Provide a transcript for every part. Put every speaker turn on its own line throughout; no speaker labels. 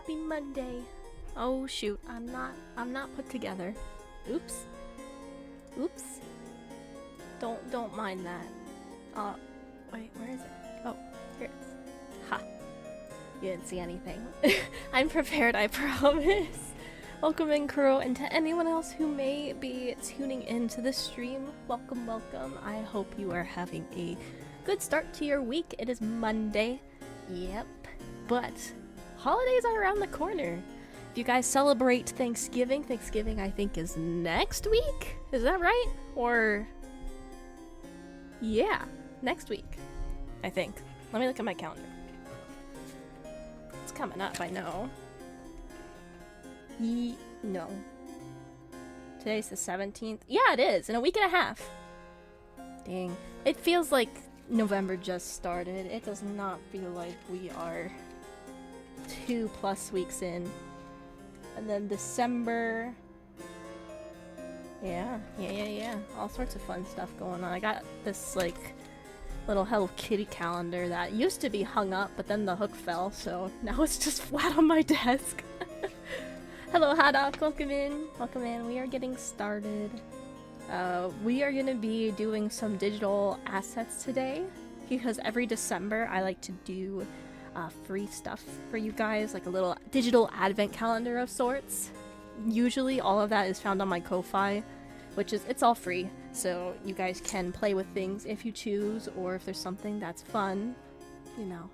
Happy Monday. Oh shoot, I'm not put together. Oops. Don't mind that. Wait, where is it? Oh, here it is. Ha. You didn't see anything. I'm prepared, I promise. Welcome in, crew, and to anyone else who may be tuning into the stream, welcome. I hope you are having a good start to your week. It is Monday. Yep. But holidays are around the corner. If you guys celebrate Thanksgiving I think is next week? Is that right? Or... yeah, next week, I think. Let me look at my calendar. It's coming up, I know. No. Today's the 17th. Yeah, it is, in a week and a half. Dang. It feels like November just started. It does not feel like we are 2+ weeks in. And then December. Yeah. All sorts of fun stuff going on. I got this, like, little Hello Kitty calendar that used to be hung up, but then the hook fell, so now it's just flat on my desk. Hello, Haddock. Welcome in. We are getting started. We are going to be doing some digital assets today, because every December I like to do free stuff for you guys, like a little digital advent calendar of sorts. Usually all of that is found on my Ko-Fi, which is, it's all free, so you guys can play with things if you choose, or if there's something that's fun, you know,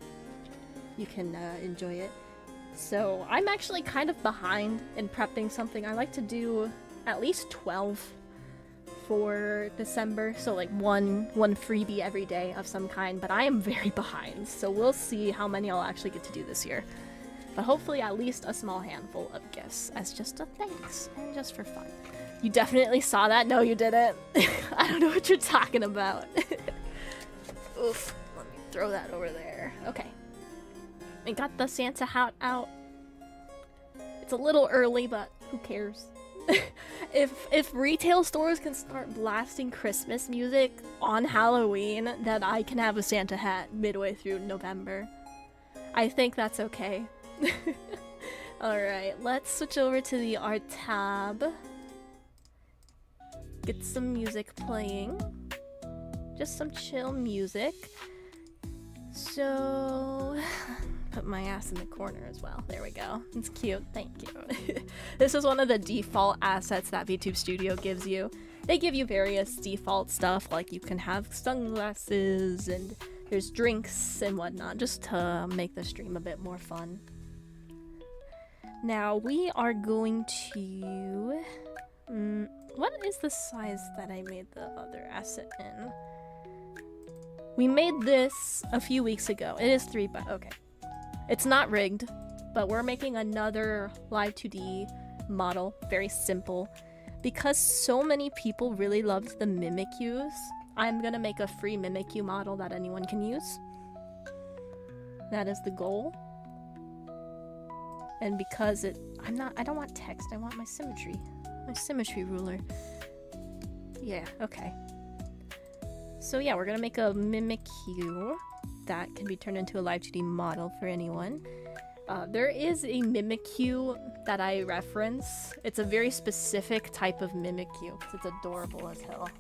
you can enjoy it. So I'm actually kind of behind in prepping something. I like to do at least 12 for December, so like one freebie every day of some kind, but I am very behind, so we'll see how many I'll actually get to do this year. But hopefully at least a small handful of gifts as just a thanks and just for fun. You definitely saw that? No, you didn't. I don't know what you're talking about. Oof, let me throw that over there. Okay. I got the Santa hat out. It's a little early, but who cares? If retail stores can start blasting Christmas music on Halloween, then I can have a Santa hat midway through November. I think that's okay. Alright, let's switch over to the art tab. Get some music playing. Just some chill music. So... put my ass in the corner as well. There we go. It's cute. Thank you. This is one of the default assets that VTube Studio gives you. They give you various default stuff, like you can have sunglasses and there's drinks and whatnot, just to make the stream a bit more fun. Now we are going to... what is the size that I made the other asset in? We made this a few weeks ago. It is 3 by... okay. It's not rigged, but we're making another live 2D model, very simple. Because so many people really loved the Mimikyu, I'm gonna make a free Mimikyu model that anyone can use. That is the goal. And because I don't want text, I want my symmetry ruler. Yeah, okay. So yeah, we're gonna make a Mimikyu that can be turned into a live 2D model for anyone. There is a Mimikyu that I reference. It's a very specific type of Mimikyu. It's adorable as hell.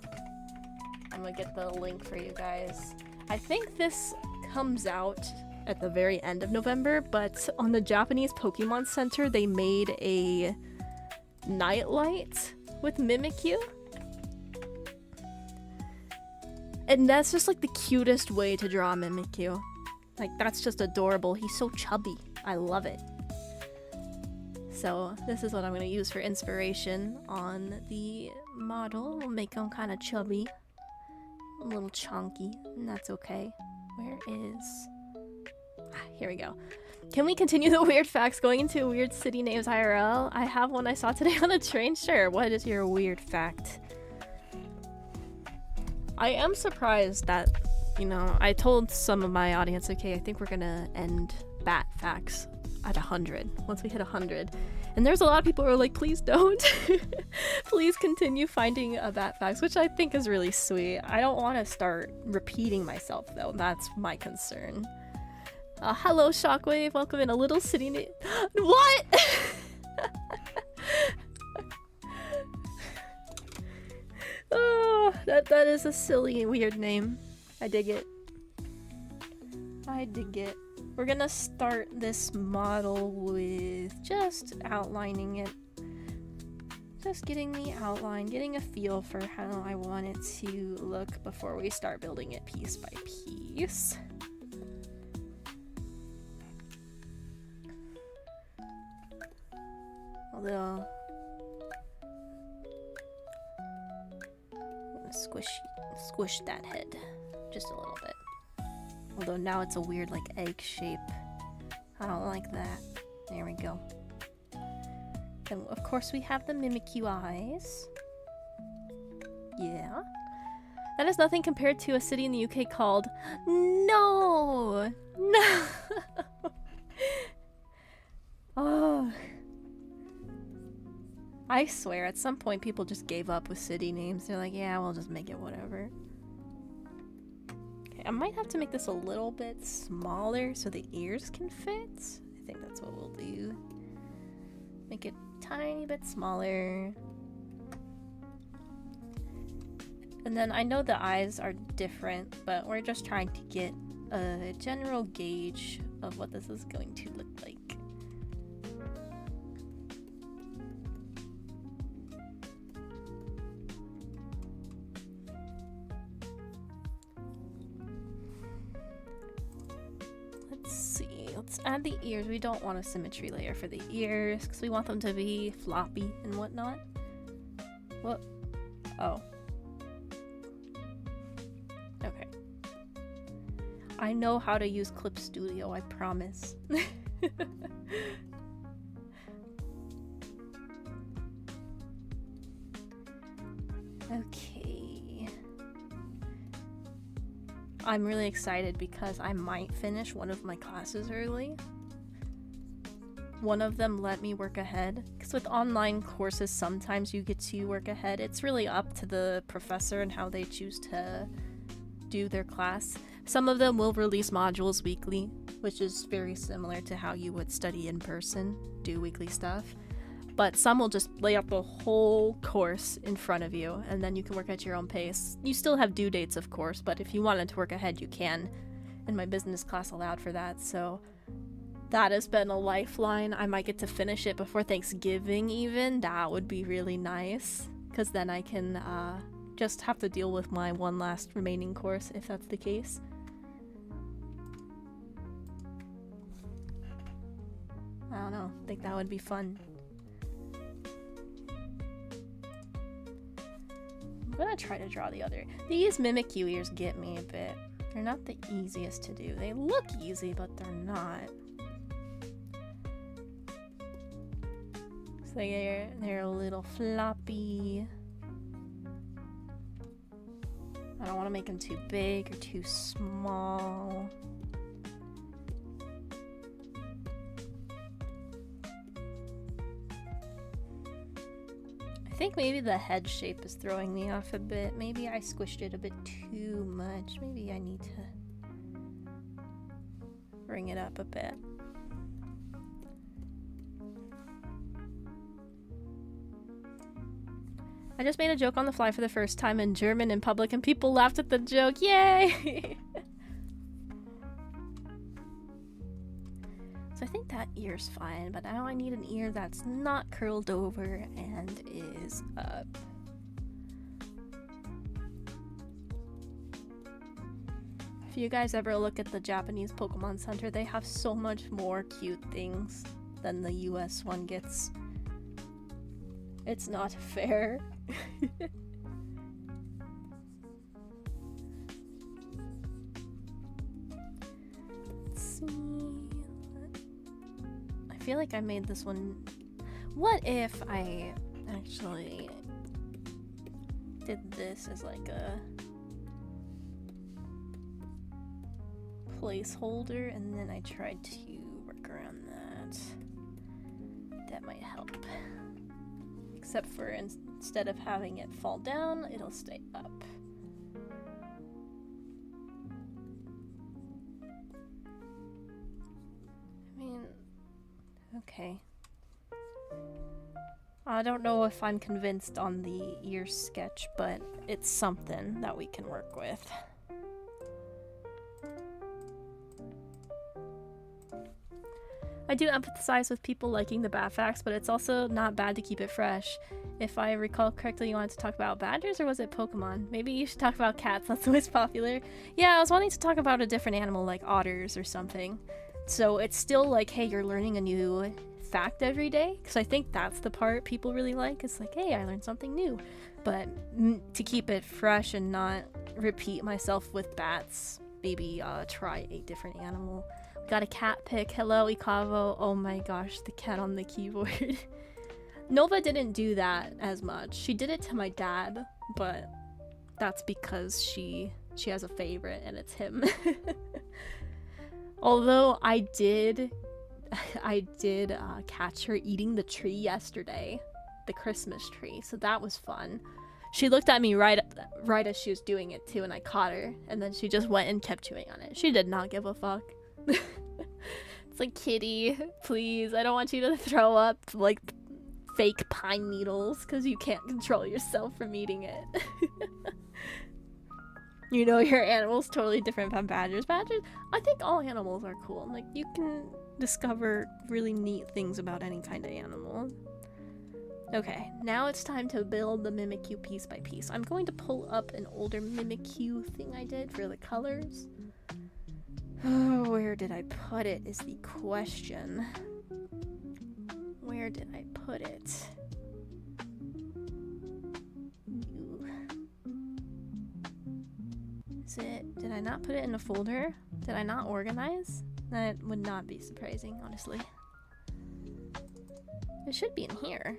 I'm gonna get the link for you guys. I think this comes out at the very end of November, but on the Japanese Pokemon Center, they made a nightlight with Mimikyu. And that's just like the cutest way to draw Mimikyu. Like, that's just adorable. He's so chubby. I love it. So this is what I'm going to use for inspiration on the model. We'll make him kind of chubby. A little chunky. And that's okay. Where is... here we go. Can we continue the weird facts going into weird city names IRL? I have one I saw today on a train. Sure. What is your weird fact? I am surprised that, you know, I told some of my audience, okay, I think we're gonna end bat facts at 100, once we hit 100. And there's a lot of people who are like, please don't. Please continue finding bat facts, which I think is really sweet. I don't want to start repeating myself, though. That's my concern. Hello, Shockwave. Welcome in a little city. What? Oh, that is a silly, weird name. I dig it. I dig it. We're gonna start this model with just outlining it. Just getting the outline, getting a feel for how I want it to look before we start building it piece by piece. Although, I'm gonna squish that head just a little bit. Although now it's a weird like egg shape. I don't like that. There we go. And of course we have the Mimikyu eyes. Yeah. That is nothing compared to a city in the UK called... No! No! Oh. I swear, at some point people just gave up with city names. They're like, yeah, we'll just make it whatever. Okay, I might have to make this a little bit smaller so the ears can fit. I think that's what we'll do. Make it tiny bit smaller. And then I know the eyes are different, but we're just trying to get a general gauge of what this is going to look like. Let's see, let's add the ears. We don't want a symmetry layer for the ears because we want them to be floppy and whatnot. What? Oh. Okay. I know how to use Clip Studio, I promise. Okay. I'm really excited because I might finish one of my classes early. One of them let me work ahead, because with online courses sometimes you get to work ahead. It's really up to the professor and how they choose to do their class. Some of them will release modules weekly, which is very similar to how you would study in person, do weekly stuff. But some will just lay out the whole course in front of you, and then you can work at your own pace. You still have due dates, of course, but if you wanted to work ahead, you can. And my business class allowed for that, so that has been a lifeline. I might get to finish it before Thanksgiving even. That would be really nice, because then I can just have to deal with my one last remaining course, if that's the case. I don't know. I think that would be fun. I'm gonna try to draw the other. These Mimikyu ears get me a bit. They're not the easiest to do. They look easy, but they're not. So they're a little floppy. I don't want to make them too big or too small. I think maybe the head shape is throwing me off a bit. Maybe I squished it a bit too much. Maybe I need to bring it up a bit. I just made a joke on the fly for the first time in German in public and people laughed at the joke. Yay! So I think that ear's fine, but now I need an ear that's not curled over and is up. If you guys ever look at the Japanese Pokemon Center, they have so much more cute things than the US one gets. It's not fair. Let's see. I feel like I made this one. What if I actually did this as like a placeholder and then I tried to work around that? That might help. Except for instead of having it fall down, it'll stay up. Okay. I don't know if I'm convinced on the ear sketch, but it's something that we can work with. I do empathize with people liking the bad facts, but it's also not bad to keep it fresh. If I recall correctly, you wanted to talk about badgers, or was it Pokemon? Maybe you should talk about cats, that's always popular. Yeah, I was wanting to talk about a different animal, like otters or something. So it's still like, hey, you're learning a new fact every day, because I think that's the part people really like. It's like, hey, I learned something new. But to keep it fresh and not repeat myself with bats, maybe try a different animal. Got a cat pic. Hello, Ikavo. Oh my gosh, the cat on the keyboard. Nova didn't do that as much. She did it to my dad, but that's because she has a favorite and it's him. Although I did catch her eating the tree yesterday, the Christmas tree, so that was fun. She looked at me right as she was doing it too, and I caught her, and then she just went and kept chewing on it. She did not give a fuck. It's like, kitty, please, I don't want you to throw up like fake pine needles because you can't control yourself from eating it. You know, your animal's totally different from badgers. Badgers, I think all animals are cool. Like, you can discover really neat things about any kind of animal. Okay, now it's time to build the Mimikyu piece by piece. I'm going to pull up an older Mimikyu thing I did for the colors. Oh, where did I put it is the question. Where did I put it? Is it? Did I not put it in a folder? Did I not organize? That would not be surprising, honestly. It should be in here.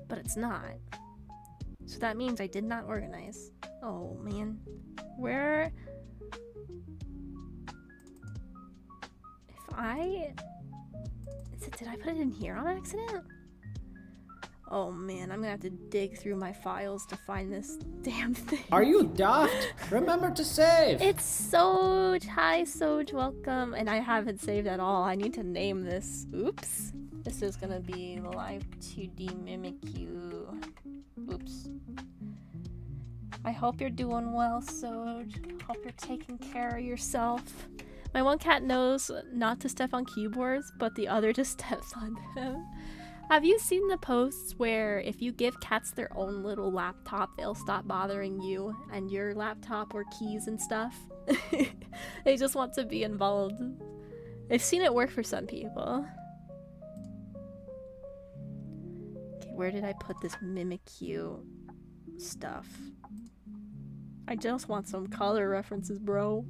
But it's not. So that means I did not organize. Oh, man. Where... Did I put it in here on accident? Oh man, I'm gonna have to dig through my files to find this damn thing.
Are you daft? Remember to save!
It's Soj! Hi Soj, welcome. And I haven't saved at all. I need to name this. Oops. This is gonna be Live 2D Mimikyu. Oops. I hope you're doing well, Soj. Hope you're taking care of yourself. My one cat knows not to step on keyboards, but the other just steps on them. Have you seen the posts where if you give cats their own little laptop, they'll stop bothering you and your laptop or keys and stuff? They just want to be involved. I've seen it work for some people. Okay, where did I put this Mimikyu stuff? I just want some color references, bro.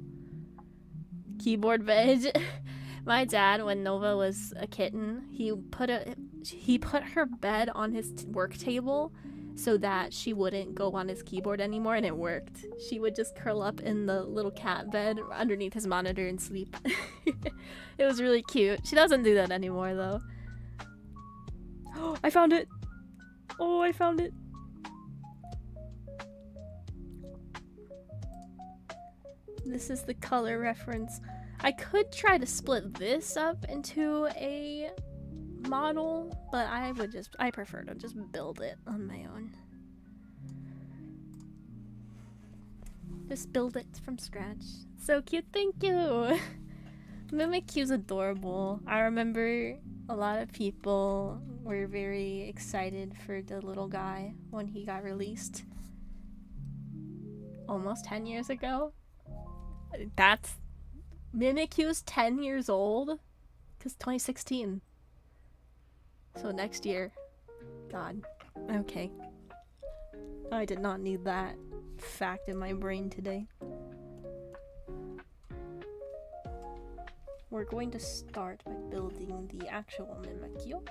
Keyboard veg. My dad, when Nova was a kitten, he put her bed on his work table so that she wouldn't go on his keyboard anymore, and it worked. She would just curl up in the little cat bed underneath his monitor and sleep. It was really cute. She doesn't do that anymore though. Oh, I found it! Oh, I found it! This is the color reference. I could try to split this up into a model, but I prefer to just build it on my own. Just build it from scratch. So cute, thank you! Mimikyu's adorable. I remember a lot of people were very excited for the little guy when he got released. Almost 10 years ago. That's Mimikyu's 10 years old, because 2016. So next year. God. Okay. I did not need that fact in my brain today. We're going to start by building the actual Mimikyu.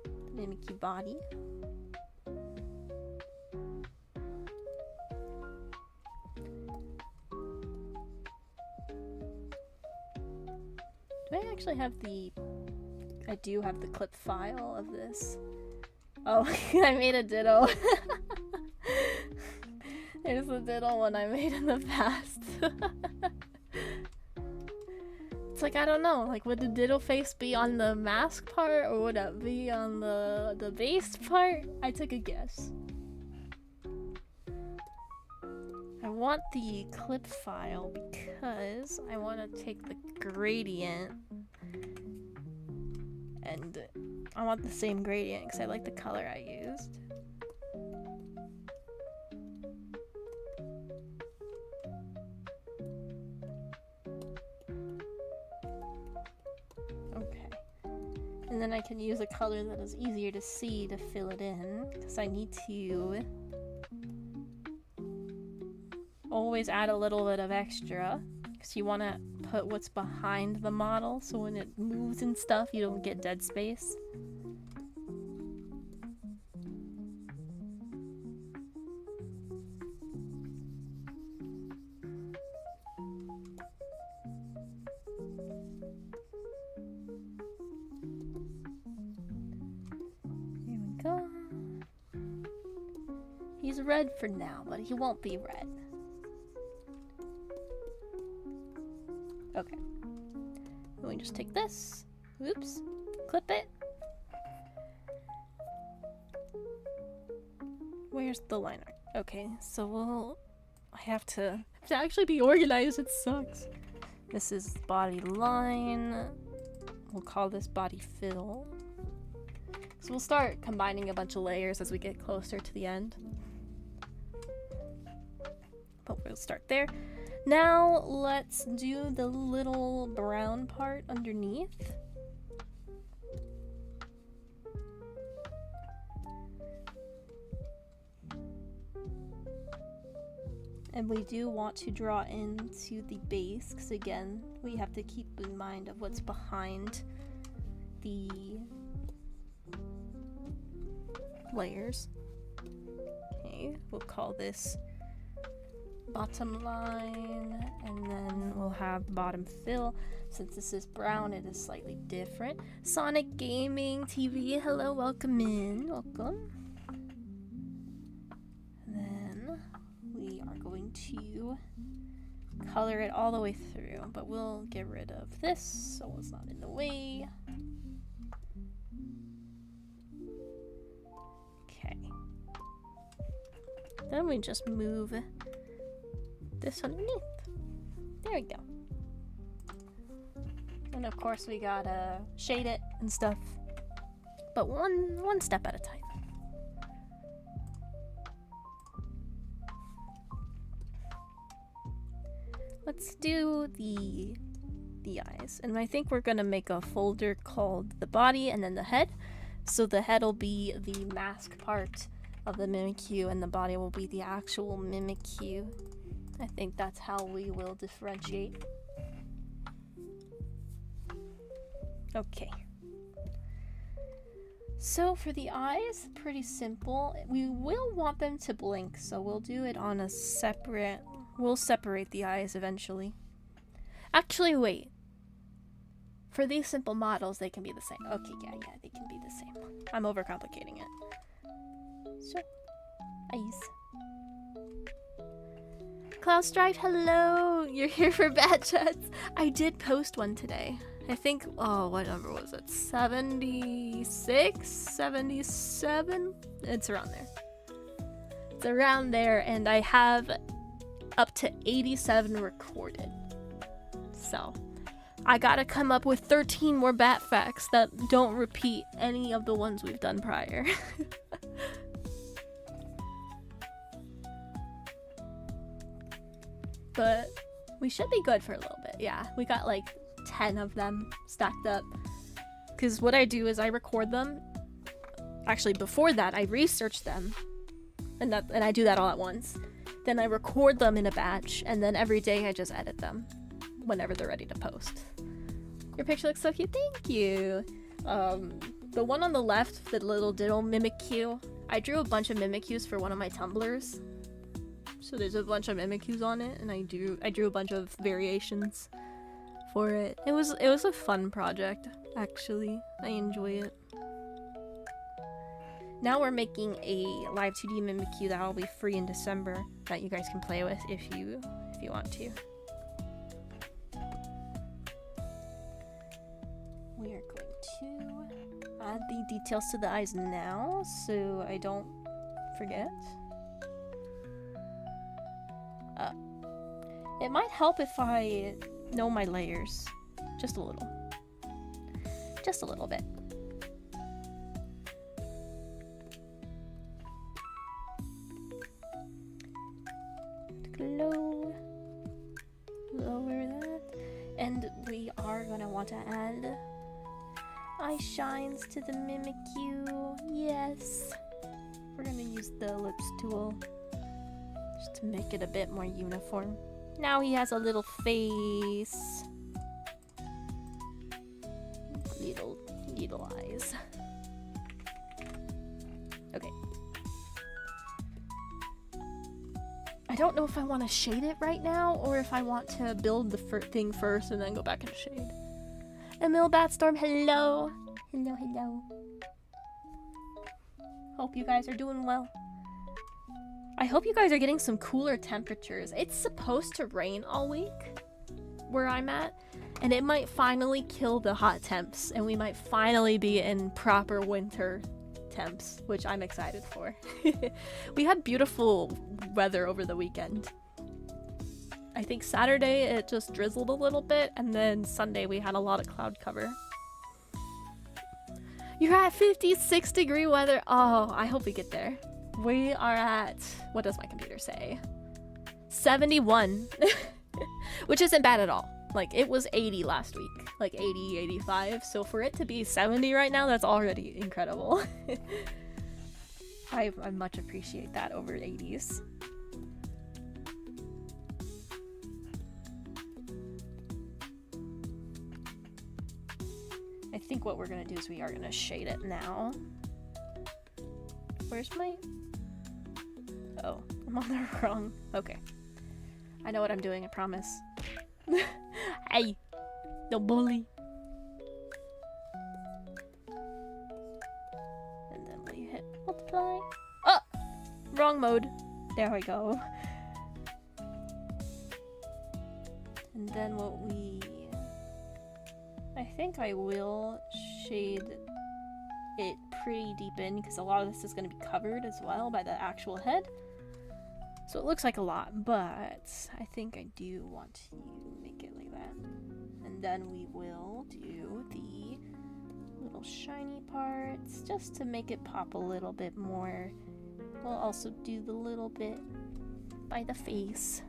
The Mimikyu body. Do I actually have the... I do have the clip file of this. Oh, I made a ditto. There's the ditto one I made in the past. It's like, I don't know, like would the diddle face be on the mask part or would it be on the base part? I took a guess. I want the clip file because I want to take the gradient and I want the same gradient because I like the color I used. Okay. And then I can use a color that is easier to see to fill it in because I need to always add a little bit of extra because you want to put what's behind the model so when it moves and stuff you don't get dead space. Here we go. He's red for now, but he won't be red. Okay. Then we just take this. Oops. Clip it. Where's the line art? Okay, so I have to actually be organized. It sucks. This is body line. We'll call this body fill. So we'll start combining a bunch of layers as we get closer to the end. But we'll start there. Now let's do the little brown part underneath. And we do want to draw into the base because again, we have to keep in mind of what's behind the layers. Okay, we'll call this bottom line, and then we'll have bottom fill. Since this is brown, it is slightly different. Sonic Gaming TV, hello, welcome in, welcome. And then we are going to color it all the way through, but we'll get rid of this so it's not in the way. Okay. Then we just move this underneath. There we go. And of course we gotta shade it and stuff, but one step at a time. Let's do the eyes, and I think we're gonna make a folder called the body and then the head. So the head will be the mask part of the Mimikyu and the body will be the actual Mimikyu. I think that's how we will differentiate. Okay. So for the eyes, pretty simple. We will want them to blink, so we'll do it on a separate... We'll separate the eyes eventually. Actually, wait. For these simple models, they can be the same. Okay, yeah, they can be the same. I'm overcomplicating it. So, eyes. Klaus Drive, hello! You're here for bad chats. I did post one today. I think, oh, what number was it? 76? 77? It's around there. It's around there, and I have up to 87 recorded. So, I gotta come up with 13 more bat facts that don't repeat any of the ones we've done prior. But we should be good for a little bit. Yeah, we got like 10 of them stacked up. Because what I do is I record them. Actually, before that, I research them. And I do that all at once. Then I record them in a batch. And then every day I just edit them whenever they're ready to post. Your picture looks so cute. Thank you. The one on the left, the little diddle Mimikyu, I drew a bunch of Mimikyus for one of my Tumblrs. So there's a bunch of Mimikyus on it, and I drew a bunch of variations for it. It was a fun project, actually. I enjoy it. Now we're making a live 2D Mimikyu that will be free in December that you guys can play with if you want to. add the details to the eyes now so I don't forget. It might help if I know my layers. Just a little. Just a little bit. Low. Lower that. And we are gonna want to add eye shines to the Mimikyu. Yes. We're gonna use the ellipse tool just to make it a bit more uniform. Now he has a little face. Little eyes. Okay. I don't know if I want to shade it right now or if I want to build the thing first and then go back and shade. Emil Batstorm, hello. Hello. Hope you guys are doing well. I hope you guys are getting some cooler temperatures. It's supposed to rain all week where I'm at, and it might finally kill the hot temps, and we might finally be in proper winter temps, which I'm excited for. We had beautiful weather over the weekend. I think Saturday it just drizzled a little bit, and then Sunday we had a lot of cloud cover. You're at 56 degree weather. Oh, I hope we get there. We are at, what does my computer say? 71, which isn't bad at all. Like, it was 80 last week, like 80, 85. So for it to be 70 right now, that's already incredible. I much appreciate that over 80s. I think what we're gonna do is we are gonna shade it now. Where's my... Oh, I'm on the wrong... Okay. I know what I'm doing, I promise. Hey! No bully! And then we hit multiply. Oh! Wrong mode. There we go. And then what we... I think I will shade it pretty deep in because a lot of this is going to be covered as well by the actual head. So it looks like a lot, but I think I do want to make it like that. And then we will do the little shiny parts just to make it pop a little bit more. We'll also do the little bit by the face.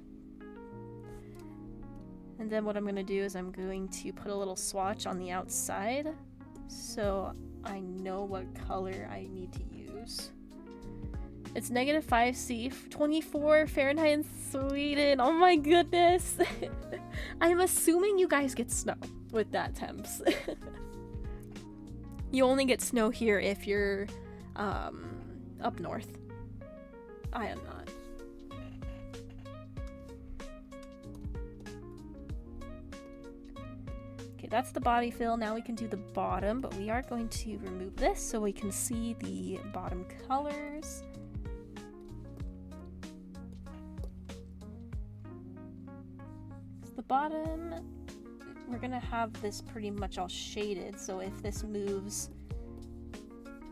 And then what I'm going to do is I'm going to put a little swatch on the outside so I know what color I need to use. It's -5°C, 24 Fahrenheit in Sweden. Oh my goodness. I'm assuming you guys get snow with that temps. You only get snow here if you're up north. I am not. Okay, that's the body fill. Now we can do the bottom, but we are going to remove this so we can see the bottom colors. So the bottom, we're gonna have this pretty much all shaded, so if this moves,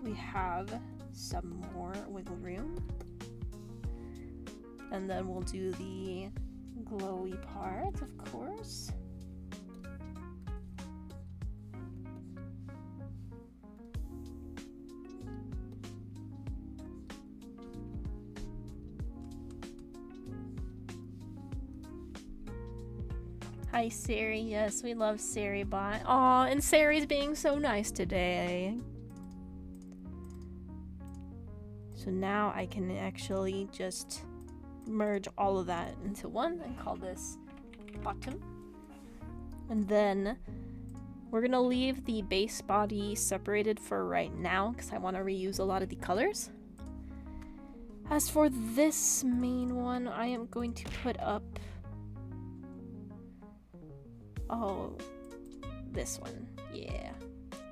we have some more wiggle room. And then we'll do the glowy part, of course. Hi Sari, yes, we love Sari bot. Aw, and Sari's being so nice today. So now I can actually just merge all of that into one and call this bottom. And then we're gonna leave the base body separated for right now because I want to reuse a lot of the colors. As for this main one, I am going to put up this one. Yeah.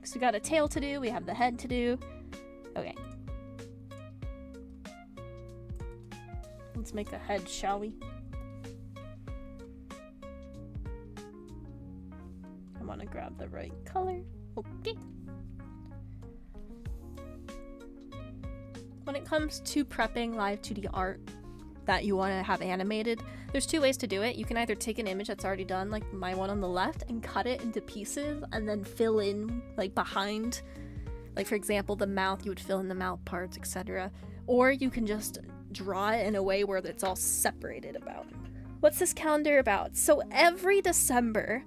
So we got a tail to do, we have the head to do. Okay. Let's make a head, shall we? I want to grab the right color. Okay. when it comes to prepping live 2D art that you want to have animated, there's two ways to do it. You can either take an image that's already done, like my one on the left, and cut it into pieces and then fill in like behind, like for example the mouth, you would fill in the mouth parts, etc. Or you can just draw it in a way where it's all separated about. What's this calendar about? So every December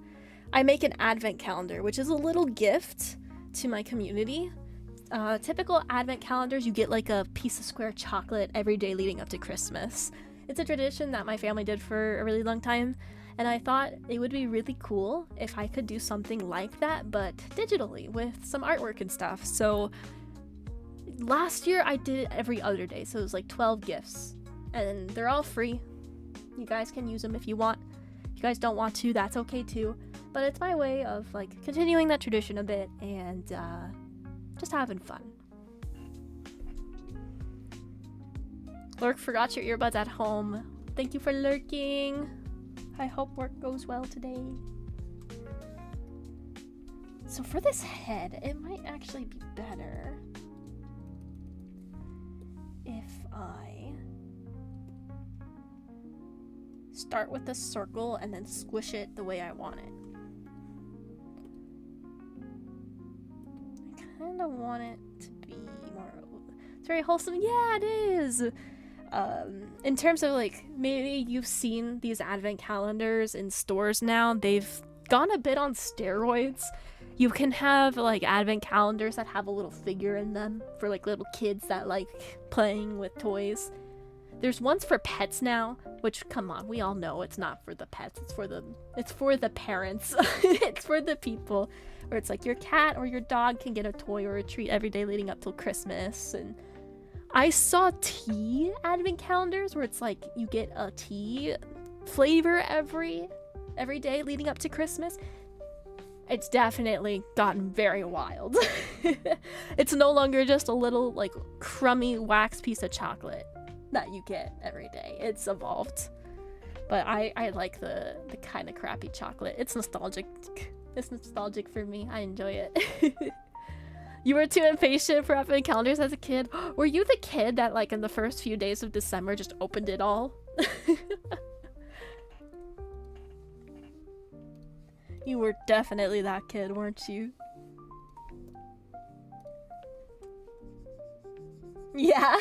I make an advent calendar, which is a little gift to my community. Typical advent calendars, you get like a piece of square chocolate every day leading up to Christmas. It's a tradition that my family did for a really long time, and I thought it would be really cool if I could do something like that, but digitally with some artwork and stuff. So last year I did it every other day, so it was like 12 gifts, and they're all free. You guys can use them if you want. If you guys don't want to, that's okay too. But it's my way of like continuing that tradition a bit and just having fun. Lurk forgot your earbuds at home. Thank you for lurking. I hope work goes well today. So for this head, it might actually be better if I start with the circle and then squish it the way I want it. I kind of want it to be more... It's very wholesome. Yeah, it is! In terms of like, maybe you've seen these advent calendars in stores now. They've gone a bit on steroids. You can have like advent calendars that have a little figure in them for like little kids that like playing with toys. There's ones for pets now, which, come on, we all know it's not for the pets, it's for the parents. It's for the people, where it's like your cat or your dog can get a toy or a treat every day leading up till Christmas. And I saw tea advent calendars where it's like you get a tea flavor every day leading up to Christmas. It's definitely gotten very wild. It's no longer just a little like crummy wax piece of chocolate that you get every day. It's evolved. But I like the kind of crappy chocolate. It's nostalgic. It's nostalgic for me. I enjoy it. You were too impatient for advent calendars as a kid. Were you the kid that like in the first few days of December just opened it all? You were definitely that kid, weren't you? Yeah.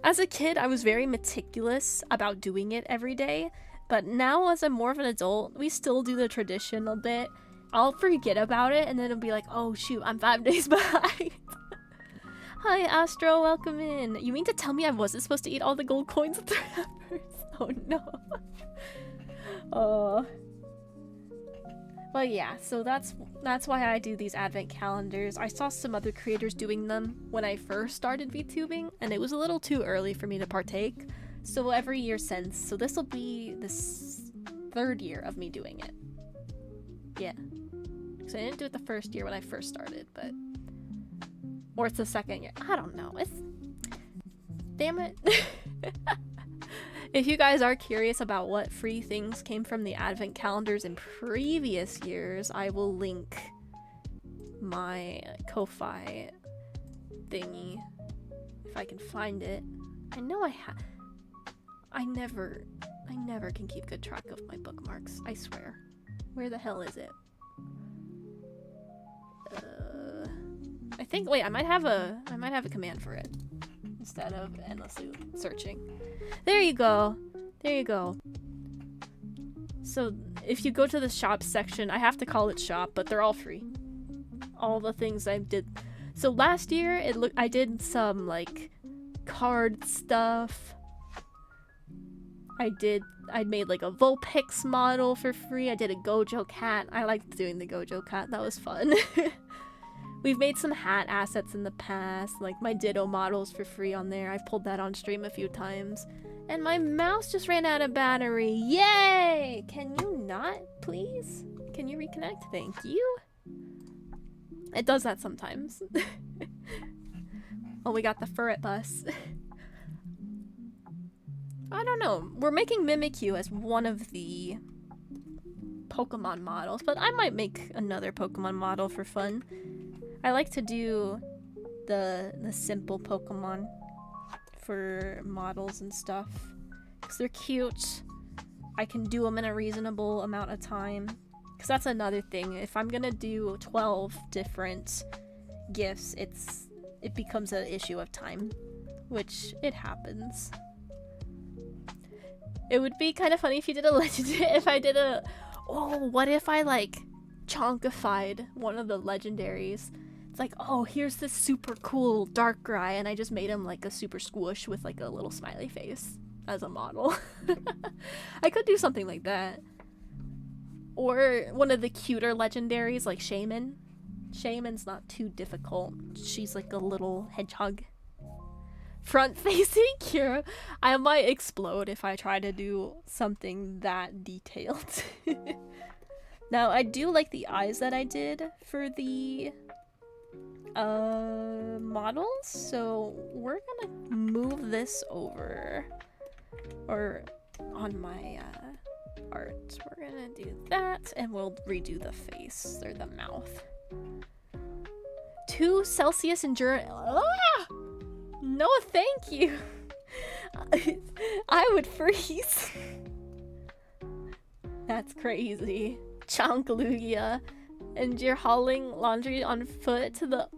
As a kid, I was very meticulous about doing it every day, but now as I'm more of an adult, we still do the tradition a bit. I'll forget about it, and then it'll be like, oh shoot, I'm 5 days behind. Hi, Astro, welcome in. You mean to tell me I wasn't supposed to eat all the gold coins at the first? Oh no. Oh. But yeah, so that's why I do these advent calendars. I saw some other creators doing them when I first started VTubing, and it was a little too early for me to partake. So every year since, so this will be this 3rd year of me doing it. Yeah. So I didn't do it the first year when I first started, but... Or it's the 2nd year. I don't know. It's... Damn it. If you guys are curious about what free things came from the advent calendars in previous years, I will link my Ko-Fi thingy if I can find it. I know I never can keep good track of my bookmarks, I swear. Where the hell is it? I think, wait, I might have a command for it instead of endlessly searching. There you go. There you go. So if you go to the shop section, I have to call it shop, but they're all free. All the things I did. So last year I did some like card stuff. I made like a Vulpix model for free. I did a Gojo cat. I liked doing the Gojo cat. That was fun. We've made some hat assets in the past, like my Ditto models for free on there. I've pulled that on stream a few times. And my mouse just ran out of battery. Yay! Can you not, please? Can you reconnect? Thank you. It does that sometimes. Oh, we got the Furret bus. I don't know. We're making Mimikyu as one of the Pokemon models, but I might make another Pokemon model for fun. I like to do the simple Pokemon for models and stuff. Because they're cute. I can do them in a reasonable amount of time. Because that's another thing. If I'm gonna do 12 different gifts, it becomes an issue of time. Which, it happens. It would be kind of funny if you did a legendary. If I did a... Oh, what if I, like, chonkified one of the legendaries? It's like, oh, here's this super cool Darkrai, and I just made him, like, a super squish with, like, a little smiley face as a model. I could do something like that. Or one of the cuter legendaries, like Shaman. Shaman's not too difficult. She's like a little hedgehog. Front-facing Kira. I might explode if I try to do something that detailed. Now, I do like the eyes that I did for the models, so we're gonna move this over. Or on my art. We're gonna do that, and we'll redo the face, or the mouth. 2 Celsius endurance. Ah! No, thank you. I would freeze. That's crazy. Chonkalugia. And you're hauling laundry on foot to the...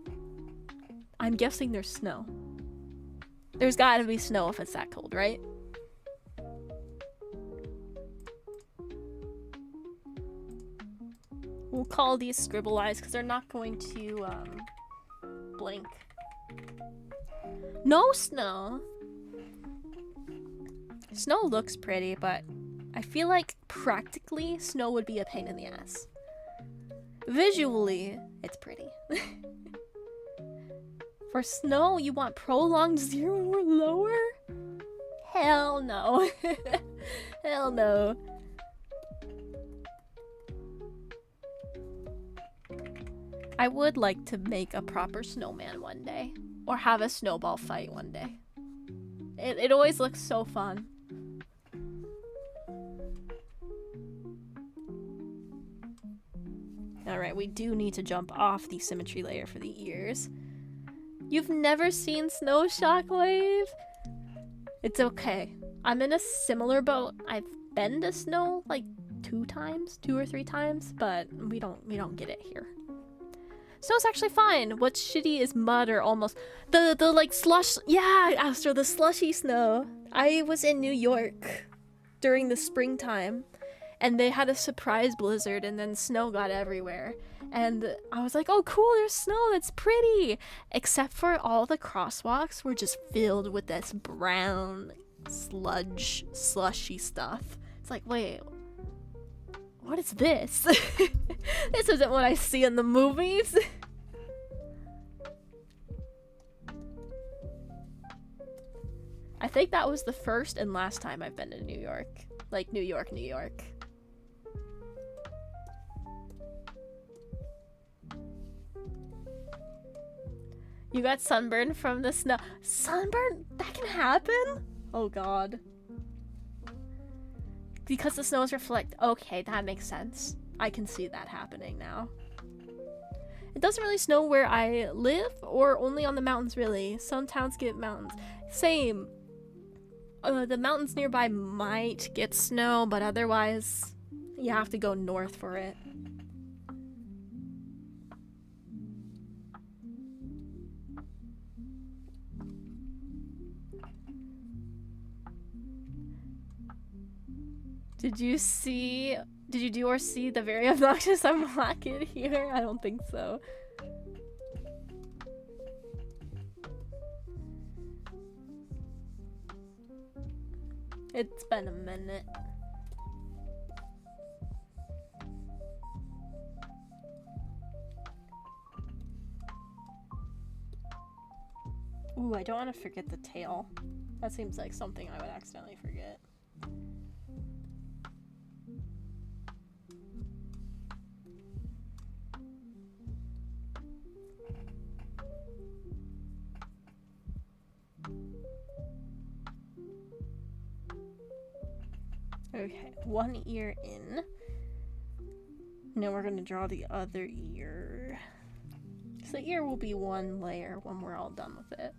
I'm guessing there's snow. There's gotta be snow if it's that cold, right? We'll call these scribble eyes because they're not going to blink. No snow. Snow looks pretty, but I feel like practically snow would be a pain in the ass. Visually, it's pretty. For snow, you want prolonged 0 or lower? Hell no. Hell no. I would like to make a proper snowman one day. Or have a snowball fight one day. It always looks so fun. Alright, we do need to jump off the symmetry layer for the ears. You've never seen Snow Shockwave? It's okay. I'm in a similar boat. I've been to snow like 2 or 3 times, but we don't get it here. Snow's actually fine. What's shitty is mud or almost the like slush. Yeah, Astro, the slushy snow. I was in New York during the springtime, and they had a surprise blizzard, and then snow got everywhere. And I was like, oh cool, there's snow, that's pretty. Except for all the crosswalks were just filled with this brown slushy stuff. It's like, wait, what is this? This isn't what I see in the movies. I think that was the first and last time I've been to New York. Like, New York, New York. You got sunburned from the snow. Sunburn? That can happen? Oh god. Because the snows reflect. Okay, that makes sense. I can see that happening now. It doesn't really snow where I live, or only on the mountains, really. Some towns get mountains. Same. The mountains nearby might get snow, but otherwise, you have to go north for it. Did you do or see the very obnoxious unblock kid here? I don't think so. It's been a minute. Ooh, I don't want to forget the tail. That seems like something I would accidentally forget. Okay, one ear in. Now we're gonna draw the other ear. So the ear will be one layer when we're all done with it.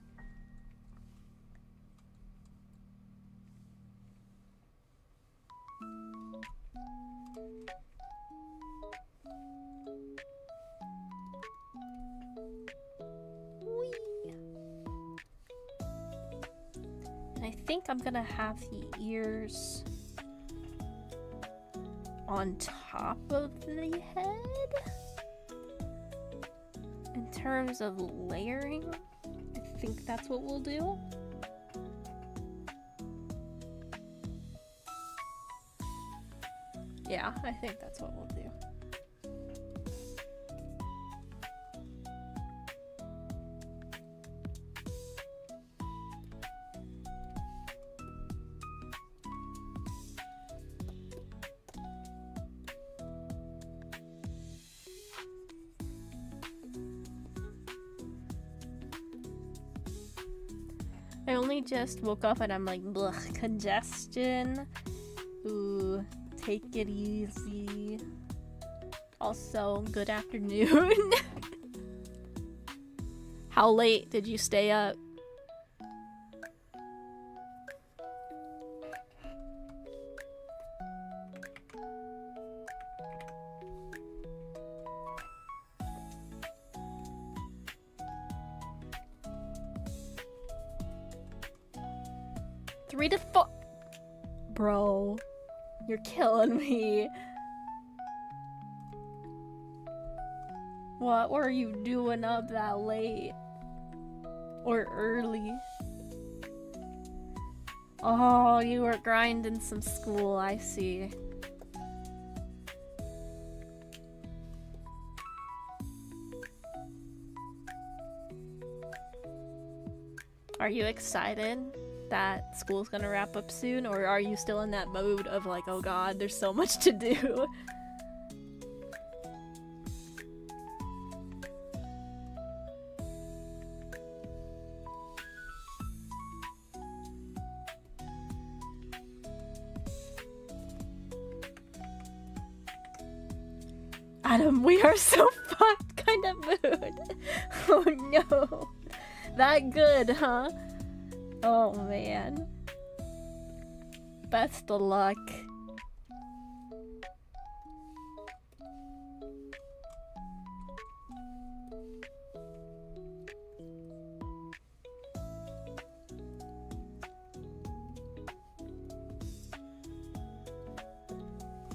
And I think I'm gonna have the ears on top of the head. In terms of layering, I think that's what we'll do. Yeah, I think that's what we'll do. I only just woke up and I'm like, blech, congestion. Ooh, take it easy. Also, good afternoon. How late did you stay up? Three to four. Bro, you're killing me. What were you doing up that late? Or early? Oh, you were grinding some school, I see. Are you excited that school's gonna wrap up soon, or are you still in that mode of like, oh god, there's so much to do? Adam, we are so fucked kind of mood. Oh no. That good, huh? Oh man. Best of luck.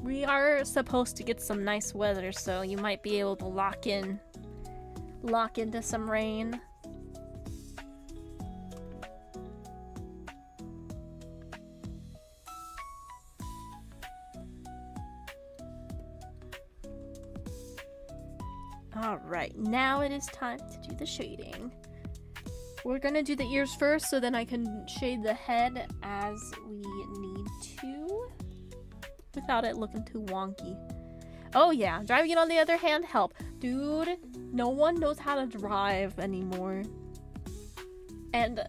We are supposed to get some nice weather, so you might be able to lock into some rain. Alright, now it is time to do the shading. We're gonna do the ears first, so then I can shade the head as we need to, without it looking too wonky. Oh yeah, driving it on the other hand, help. Dude, no one knows how to drive anymore. And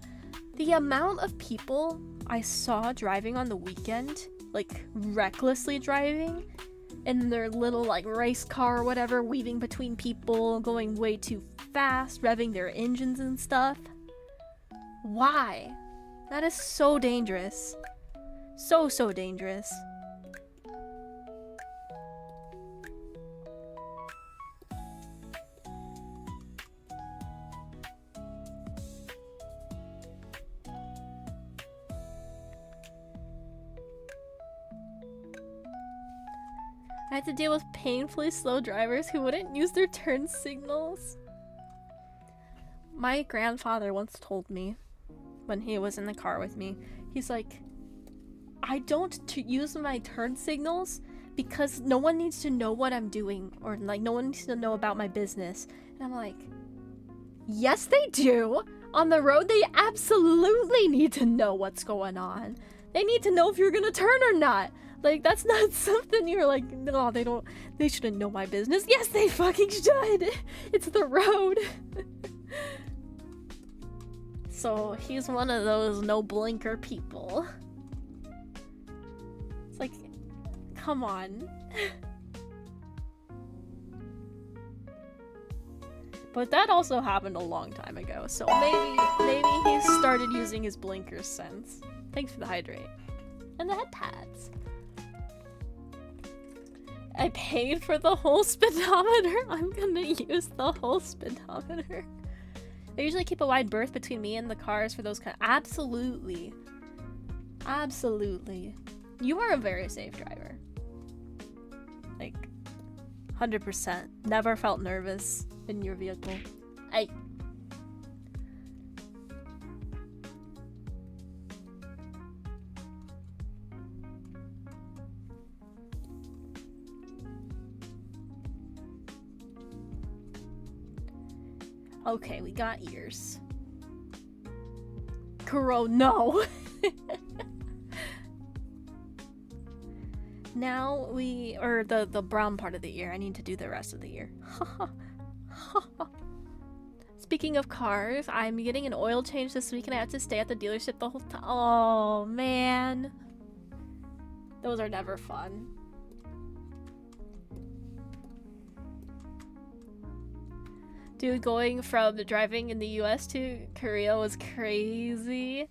the amount of people I saw driving on the weekend, like recklessly driving, in their little like race car or whatever, weaving between people, going way too fast, revving their engines and stuff. Why? That is so dangerous. So dangerous. I had to deal with painfully slow drivers who wouldn't use their turn signals. My grandfather once told me, when he was in the car with me, he's like, I don't use my turn signals because no one needs to know what I'm doing, or like no one needs to know about my business. And I'm like, yes they do. On the road they absolutely need to know what's going on. They need to know if you're gonna turn or not. Like, that's not something you're like, no, they shouldn't know my business. Yes, they fucking should. It's the road. So he's one of those no blinker people. It's like, come on. But that also happened a long time ago, so maybe he started using his blinkers since. Thanks for the hydrate. And the head pads. I paid for the whole speedometer. I'm gonna use the whole speedometer. They usually keep a wide berth between me and the cars for those kind. Absolutely. Absolutely. You are a very safe driver. Like, 100%. Never felt nervous in your vehicle. Okay, we got ears. Kuro, no! Now the brown part of the ear. I need to do the rest of the ear. Speaking of cars, I'm getting an oil change this week and I have to stay at the dealership the whole time. Oh, man. Those are never fun. Dude, going from driving in the US to Korea was crazy.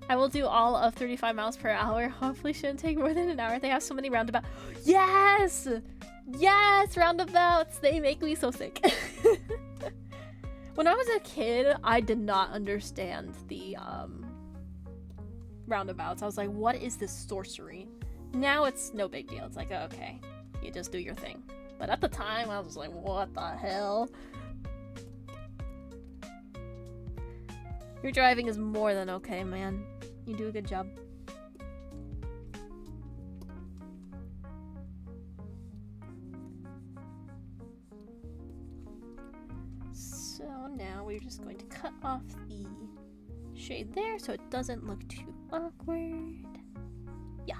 I will do all of 35 miles per hour. Hopefully shouldn't take more than an hour. They have so many roundabouts. Yes! Yes! Roundabouts! They make me so sick. When I was a kid, I did not understand the roundabouts. I was like, what is this sorcery? Now it's no big deal. It's like, oh, okay, you just do your thing. But at the time, I was like, what the hell? Your driving is more than okay, man. You do a good job. So now we're just going to cut off the shade there so it doesn't look too awkward. Yeah.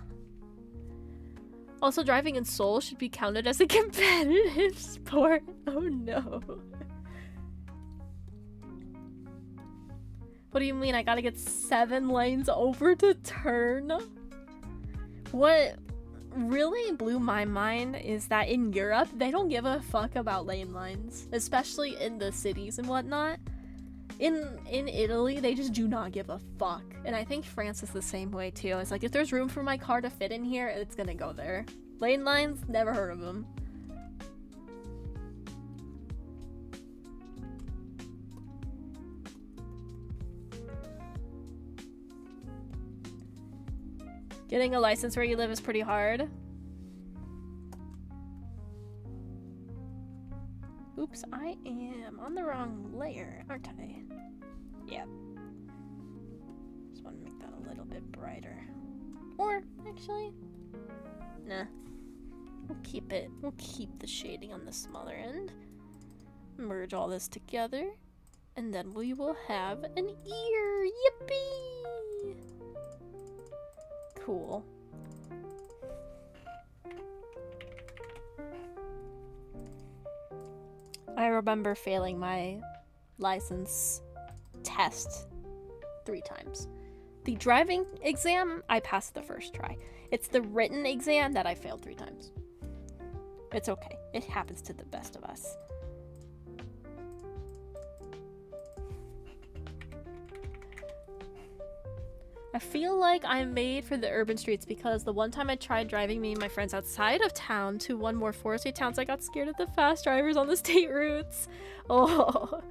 Also, driving in Seoul should be counted as a competitive sport. Oh no. What do you mean? I gotta get 7 lanes over to turn? What really blew my mind is that in Europe, they don't give a fuck about lane lines, especially in the cities and whatnot. In Italy, they just do not give a fuck. And I think France is the same way too. It's like, if there's room for my car to fit in here, it's gonna go there. Lane lines, never heard of them. Getting a license where you live is pretty hard. Oops, I am on the wrong layer, aren't I? Yeah. Just want to make that a little bit brighter. Or, actually, nah. We'll keep the shading on the smaller end. Merge all this together. And then we will have an ear! Yippee! Cool. I remember failing my license test 3 times. The driving exam, I passed the first try. It's the written exam that I failed 3 times. It's okay. It happens to the best of us. I feel like I'm made for the urban streets because the one time I tried driving me and my friends outside of town to one more foresty towns, I got scared of the fast drivers on the state routes. Oh.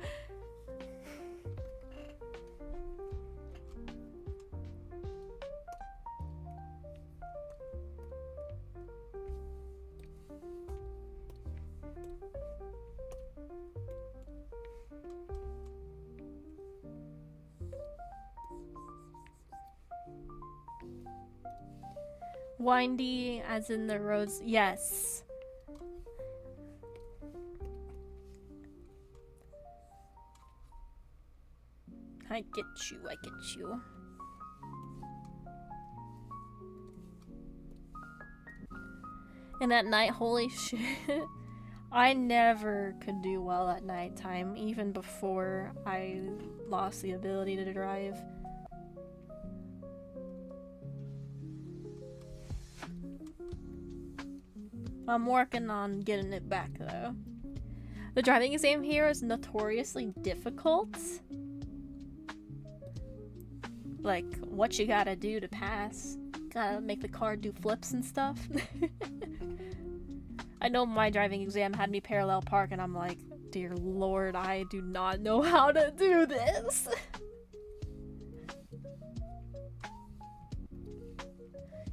Windy, as in the roads. Yes. I get you, I get you. And at night, holy shit. I never could do well at nighttime, even before I lost the ability to drive. I'm working on getting it back though. The driving exam here is notoriously difficult. Like, what you gotta do to pass. Gotta make the car do flips and stuff. I know my driving exam had me parallel park, and I'm like, dear lord, I do not know how to do this.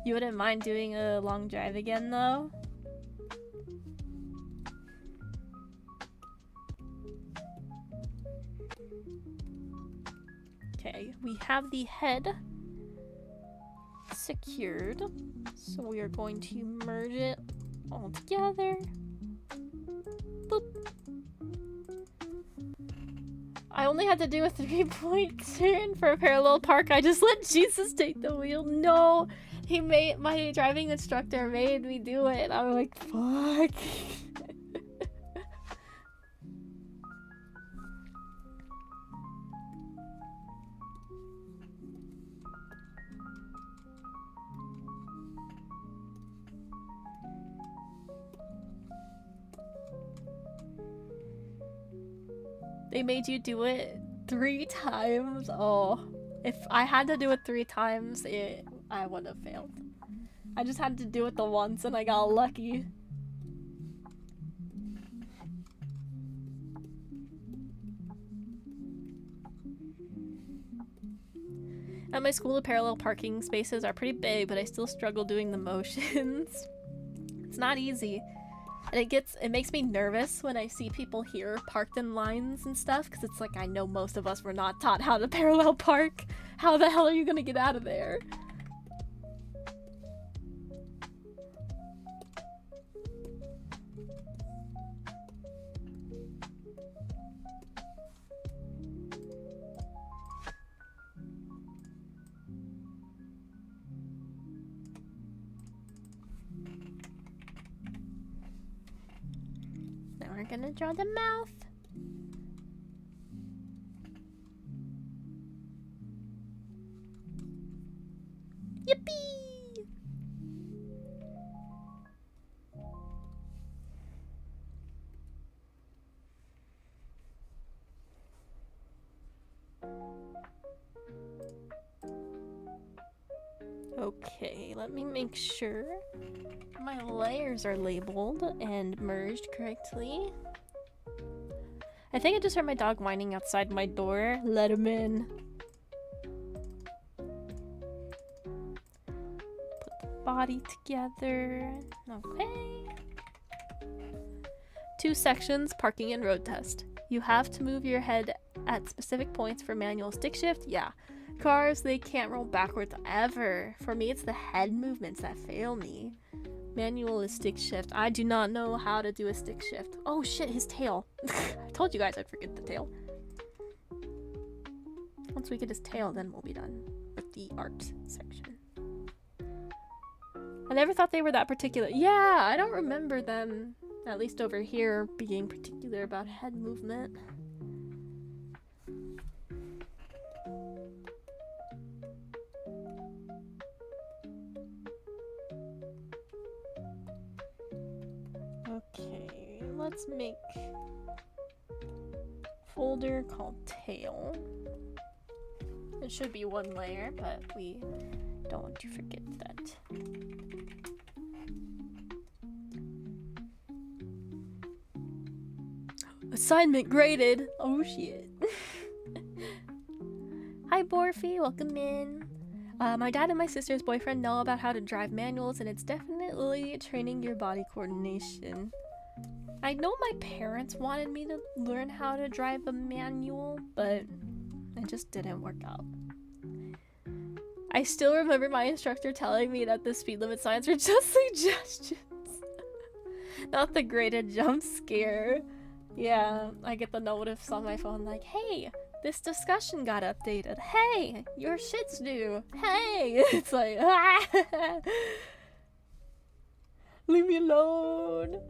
You wouldn't mind doing a long drive again, though? Okay, we have the head secured, so we are going to merge it all together. Boop. I only had to do a 3-point turn for a parallel park. I just let Jesus take the wheel. No, my driving instructor made me do it. I'm like, fuck. They made you do it 3 times. Oh, if I had to do it 3 times, I would have failed. I just had to do it the once and I got lucky. At my school, the parallel parking spaces are pretty big, but I still struggle doing the motions. It's not easy. And it makes me nervous when I see people here parked in lines and stuff, because it's like, I know most of us were not taught how to parallel park. How the hell are you gonna get out of there? Now we're gonna draw the mouth. Yippee! Okay, let me make sure my layers are labeled and merged correctly. I think I just heard my dog whining outside my door. Let him in. Put the body together. Okay. 2 sections, parking and road test. You have to move your head at specific points for manual stick shift. Yeah. Cars, they can't roll backwards ever. For me, it's the head movements that fail me. Manual is stick shift. I do not know how to do a stick shift. Oh shit, his tail. I told you guys I'd forget the tail. Once we get his tail, then we'll be done with the art section. I never thought they were that particular. Yeah, I don't remember them, at least over here, being particular about head movement. Okay, let's make folder called tail. It should be 1 layer, but we don't want to forget that. Assignment graded! Oh shit. Hi Borfy, welcome in. My dad and my sister's boyfriend know about how to drive manuals, and it's definitely training your body coordination. I know my parents wanted me to learn how to drive a manual, but it just didn't work out. I still remember my instructor telling me that the speed limit signs were just suggestions. Not the graded jump scare. Yeah, I get the notice on my phone like, hey, this discussion got updated. Hey, your shit's due. Hey! It's like, ah! Leave me alone.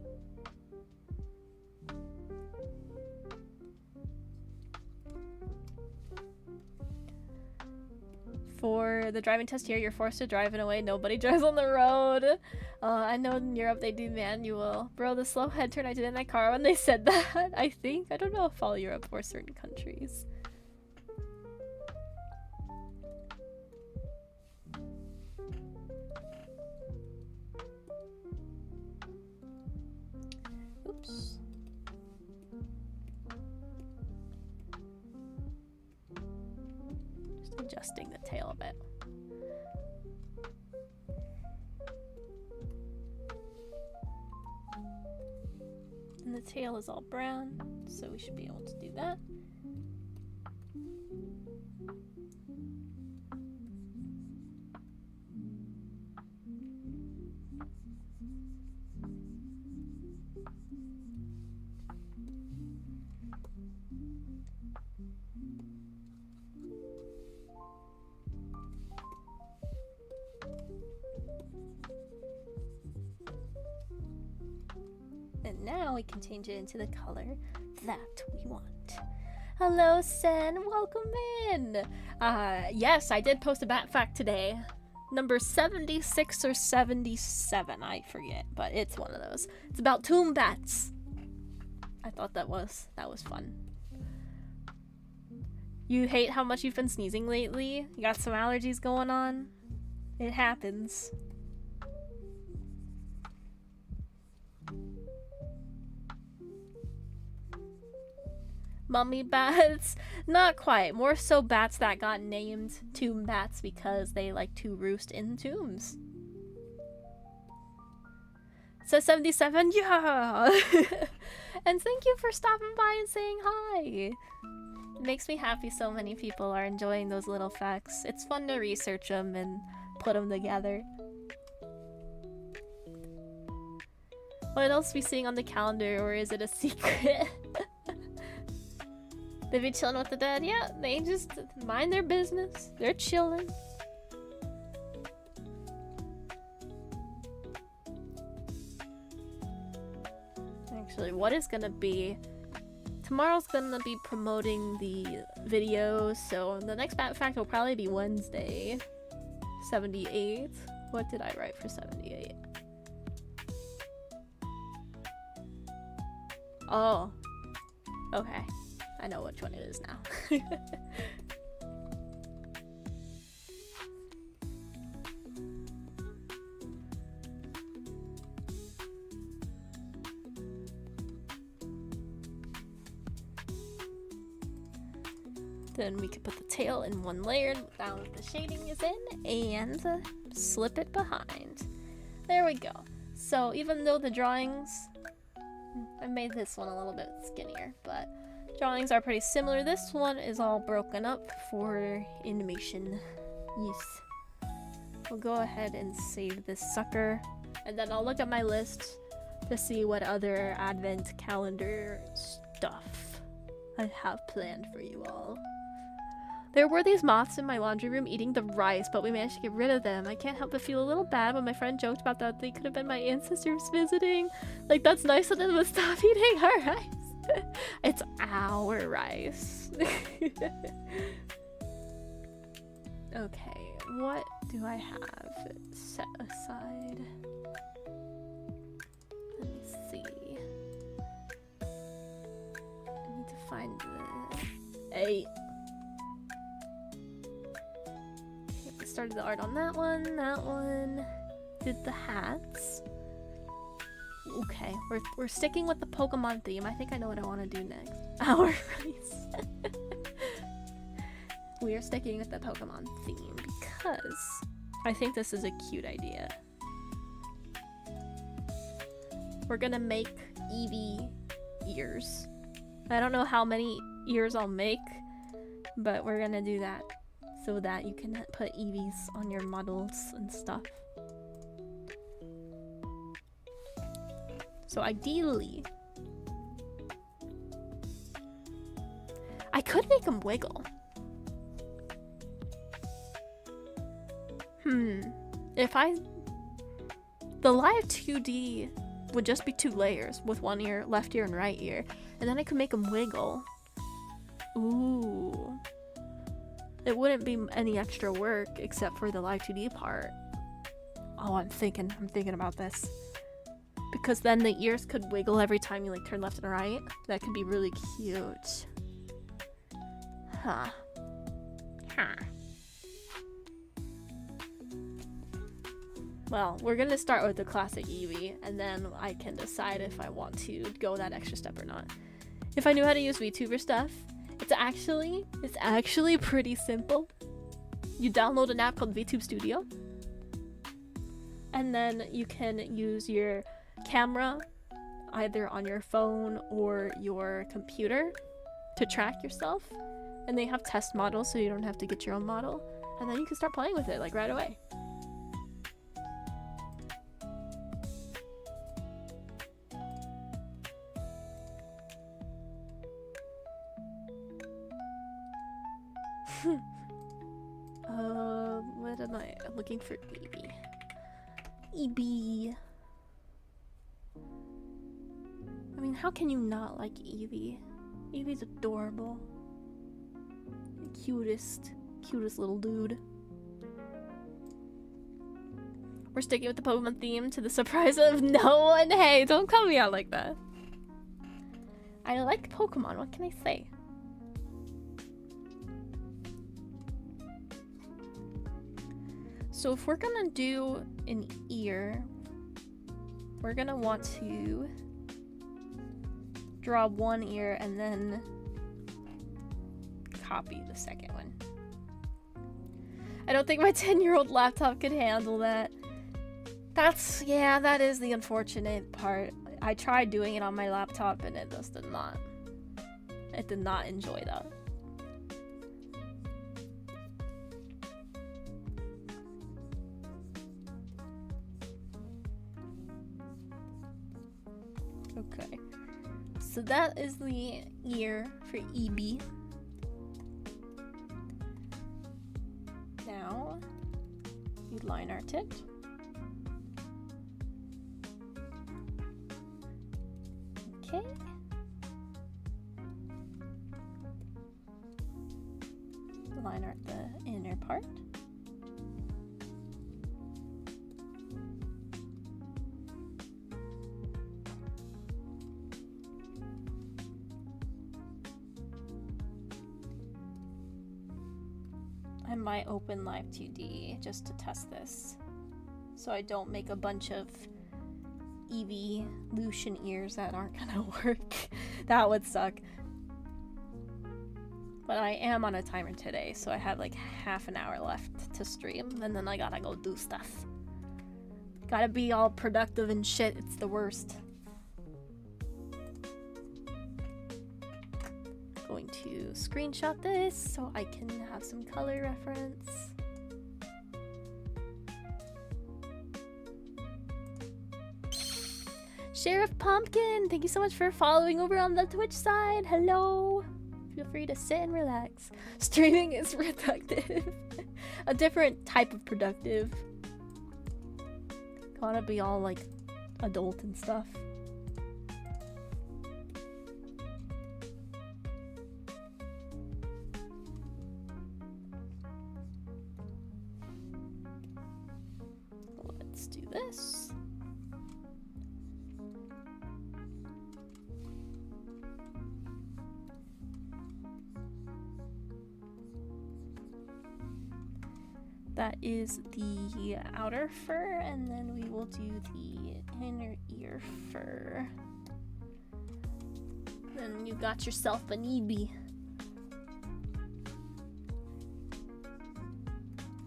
For the driving test here, you're forced to drive in a way nobody drives on the road. I know in Europe they do manual. Bro, the slow head turn I did in my car when they said that, I think. I don't know if all Europe or certain countries. Oops. Just adjusting the tail a bit. And the tail is all brown, so we should be able to do that. And now we can change it into the color that we want. Hello, Sen. Welcome in. Yes, I did post a bat fact today. Number 76 or 77, I forget, but it's one of those. It's about tomb bats. I thought that was fun. You hate how much you've been sneezing lately? You got some allergies going on? It happens. Mummy bats? Not quite. More so bats that got named tomb bats because they like to roost in tombs. So 77, yeah! And thank you for stopping by and saying hi! It makes me happy so many people are enjoying those little facts. It's fun to research them and put them together. What else are we seeing on the calendar, or is it a secret? They be chilling with the dead? Yeah, they just mind their business. They're chilling. Actually, what is gonna be... Tomorrow's gonna be promoting the video, so the next bat fact will probably be Wednesday. 78. What did I write for 78? Oh. Okay. I know which one it is now. Then we could put the tail in one layer down what the shading is in and slip it behind. There we go. So even though the drawings, I made this one a little bit skinnier, but drawings are pretty similar. This one is all broken up for animation use. We'll go ahead and save this sucker, and then I'll look at my list to see what other advent calendar stuff I have planned for you all. There were these moths in my laundry room eating the rice, but we managed to get rid of them. I can't help but feel a little bad when my friend joked about that they could have been my ancestors visiting. Like, that's nice of them to stop eating our rice. It's our rice. Okay, what do I have set aside? Let me see. I need to find the... Hey. Okay, started the art on that one. Did the hats. Okay, we're sticking with the Pokemon theme. I think I know what I want to do next. Our rice. We are sticking with the Pokemon theme because I think this is a cute idea. We're gonna make Eevee ears. I don't know how many ears I'll make, but we're gonna do that so that you can put Eevees on your models and stuff. So ideally, I could make them wiggle. The live 2D would just be 2 layers with one ear, left ear and right ear, and then I could make them wiggle. Ooh, it wouldn't be any extra work except for the live 2D part. Oh, I'm thinking about this. Because then the ears could wiggle every time you like turn left and right. That could be really cute. Huh. Well, we're gonna start with the classic Eevee, and then I can decide if I want to go that extra step or not. If I knew how to use VTuber stuff, it's actually pretty simple. You download an app called VTube Studio, and then you can use your camera either on your phone or your computer to track yourself. And they have test models, so you don't have to get your own model, and then you can start playing with it like right away. What am I looking for? Eevee. Eevee. I mean, how can you not like Eevee? Eevee's adorable. The cutest little dude. We're sticking with the Pokemon theme to the surprise of no one. Hey, don't call me out like that. I like Pokemon, what can I say? So if we're gonna do an ear, we're gonna want to draw one ear and then copy the second one. I don't think my 10-year-old laptop could handle that. Yeah, that is the unfortunate part. I tried doing it on my laptop and it just did not. It did not enjoy that. Okay, so that is the ear for Eevee. Now, you line art it. Okay. Line art the inner part. I might open Live 2D just to test this, so I don't make a bunch of evolution ears that aren't gonna work. That would suck. But I am on a timer today, so I have like half an hour left to stream, and then I gotta go do stuff. Gotta be all productive and shit, it's the worst. Going to screenshot this so I can have some color reference. Sheriff Pumpkin, thank you so much for following over on the Twitch side. Hello. Feel free to sit and relax. Streaming is productive. A different type of productive. Gotta be all like adult and stuff. Let's do this. That is the outer fur, and then we will do the inner ear fur. Then you got yourself an Eevee.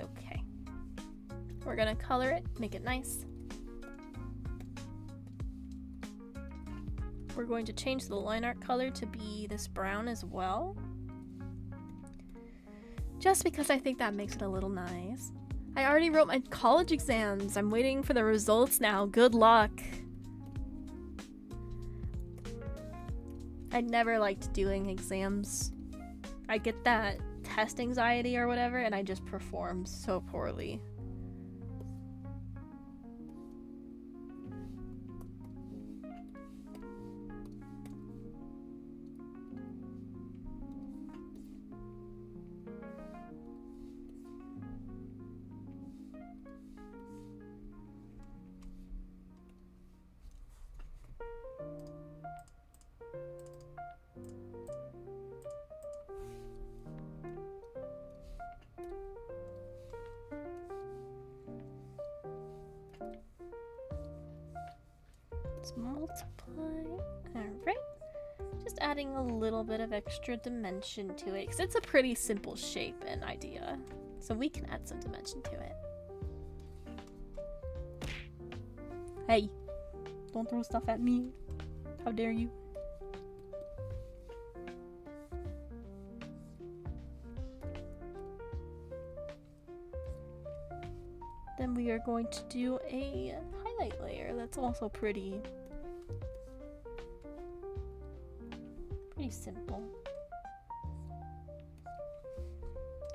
Okay. We're gonna color it, make it nice. We're going to change the line art color to be this brown as well. Just because I think that makes it a little nice. I already wrote my college exams. I'm waiting for the results now. Good luck. I never liked doing exams. I get that test anxiety or whatever, and I just perform so poorly. Let's multiply. Alright. Just adding a little bit of extra dimension to it, because it's a pretty simple shape and idea. So we can add some dimension to it. Hey, don't throw stuff at me. How dare you? Then we are going to do a highlight layer that's also pretty simple.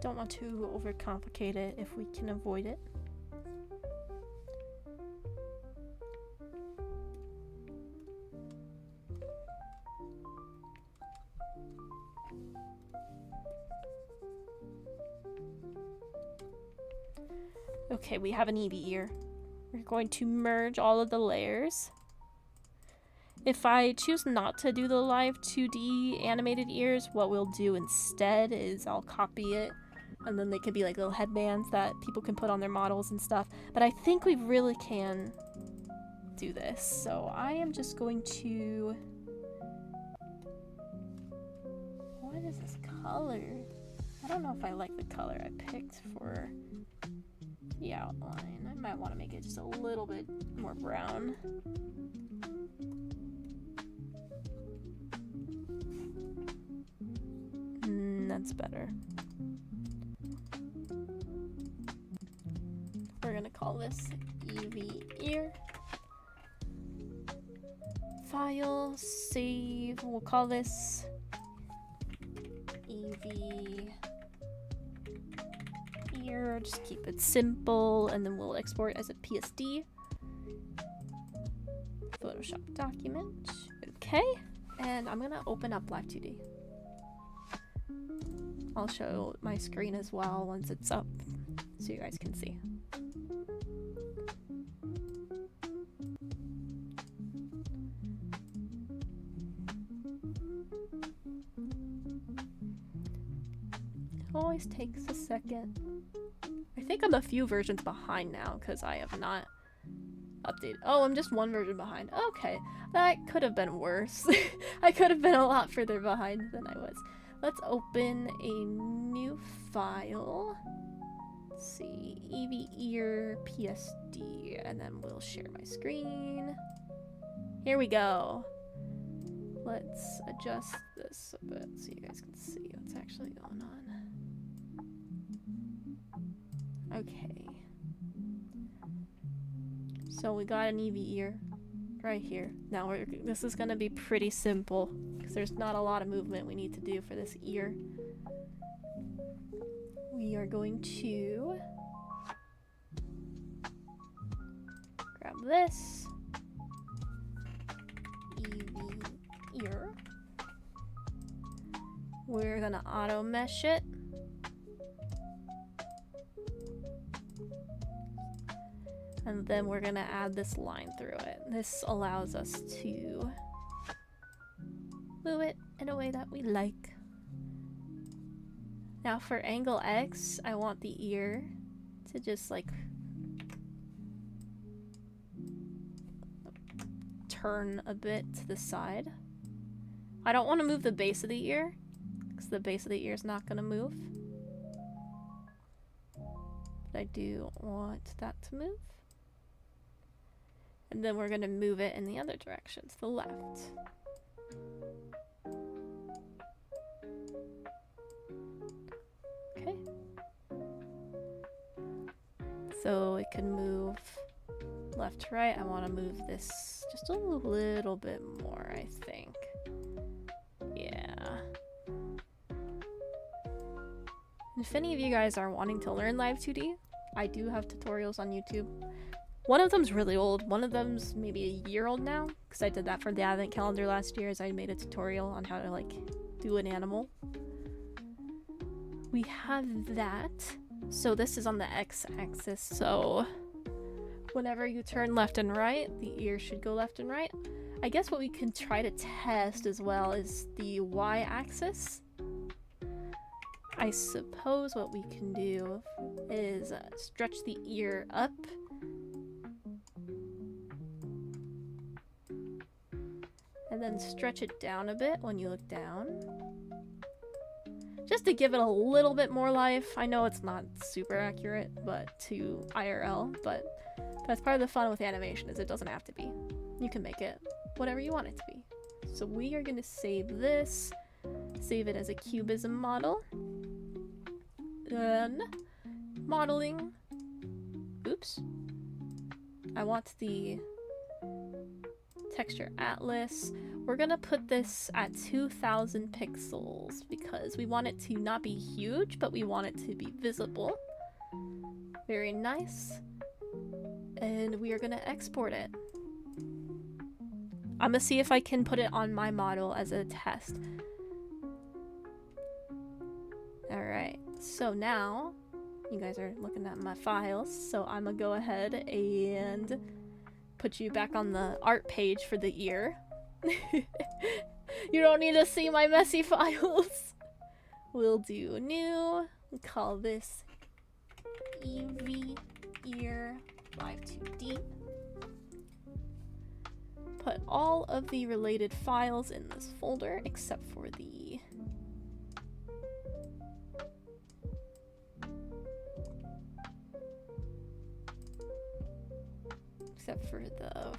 Don't want to overcomplicate it if we can avoid it. Okay, we have an Eevee ear. We're going to merge all of the layers. If I choose not to do the live 2D animated ears, what we'll do instead is I'll copy it, and then they could be like little headbands that people can put on their models and stuff. But I think we really can do this. So I am just going to... What is this color? I don't know if I like the color I picked for the outline. I might want to make it just a little bit more brown. That's better. We're gonna call this Eevee ear. File, save. We'll call this Eevee ear. Just keep it simple, and then we'll export as a PSD. Photoshop document. Okay, and I'm gonna open up Live 2D. I'll show my screen as well once it's up, so you guys can see. It always takes a second. I think I'm a few versions behind now because I have not updated. Oh, I'm just one version behind. Okay, that could have been worse. I could have been a lot further behind than I was. Let's open a new file. Let's see, Eevee ear PSD, and then we'll share my screen. Here we go. Let's adjust this a bit so you guys can see what's actually going on. Okay. So we got an Eevee ear right here. Now this is gonna be pretty simple because there's not a lot of movement we need to do for this ear. We are going to grab this Eevee ear. We're gonna auto mesh it. And then we're gonna add this line through it. This allows us to move it in a way that we like. Now for angle X, I want the ear to just like turn a bit to the side. I don't want to move the base of the ear because the base of the ear is not gonna move. But I do want that to move. And then we're gonna move it in the other direction, to the left. Okay. So it can move left to right. I want to move this just a little bit more, I think. Yeah. And if any of you guys are wanting to learn Live 2D, I do have tutorials on YouTube. One of them's really old, one of them's maybe a year old now, because I did that for the advent calendar last year as I made a tutorial on how to like do an animal. We have that. So this is on the x-axis, so whenever you turn left and right, the ear should go left and right. I guess what we can try to test as well is the y-axis. I suppose what we can do is stretch the ear up and stretch it down a bit when you look down. Just to give it a little bit more life. I know it's not super accurate, but to IRL, but that's part of the fun with animation is it doesn't have to be. You can make it whatever you want it to be. So we are going to save this, save it as a cubism model. Then modeling. Oops. I want the texture atlas. We're gonna put this at 2000 pixels because we want it to not be huge, but we want it to be visible. Very nice. And we are gonna export it. I'm gonna see if I can put it on my model as a test. Alright, so now you guys are looking at my files, so I'm gonna go ahead and put you back on the art page for the ear. You don't need to see my messy files. We'll do new. We'll call this EV ear live 2D. Put all of the related files in this folder except for the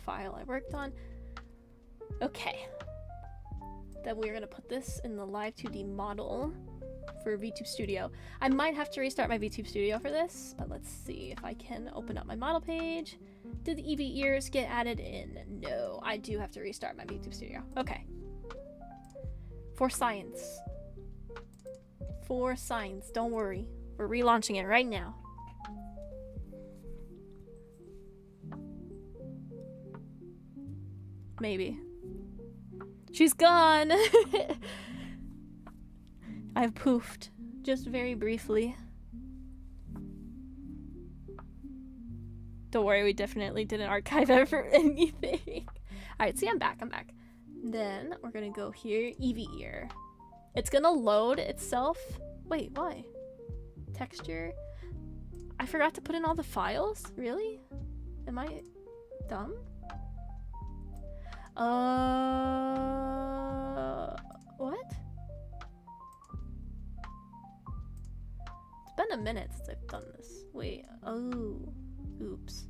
file I worked on. Okay. Then we're gonna put this in the live 2D model for VTube Studio. I might have to restart my VTube Studio for this, but let's see if I can open up my model page. Did the EV ears get added in? No, I do have to restart my VTube Studio. Okay. For science. For science, don't worry. We're relaunching it right now. Maybe. She's gone! I've poofed. Just very briefly. Don't worry, we definitely didn't archive ever anything. Alright, see, I'm back. Then we're gonna go here, EV ear. It's gonna load itself. Wait, why? Texture. I forgot to put in all the files? Really? Am I dumb? What? It's been a minute since I've done this. Wait, oh, oops.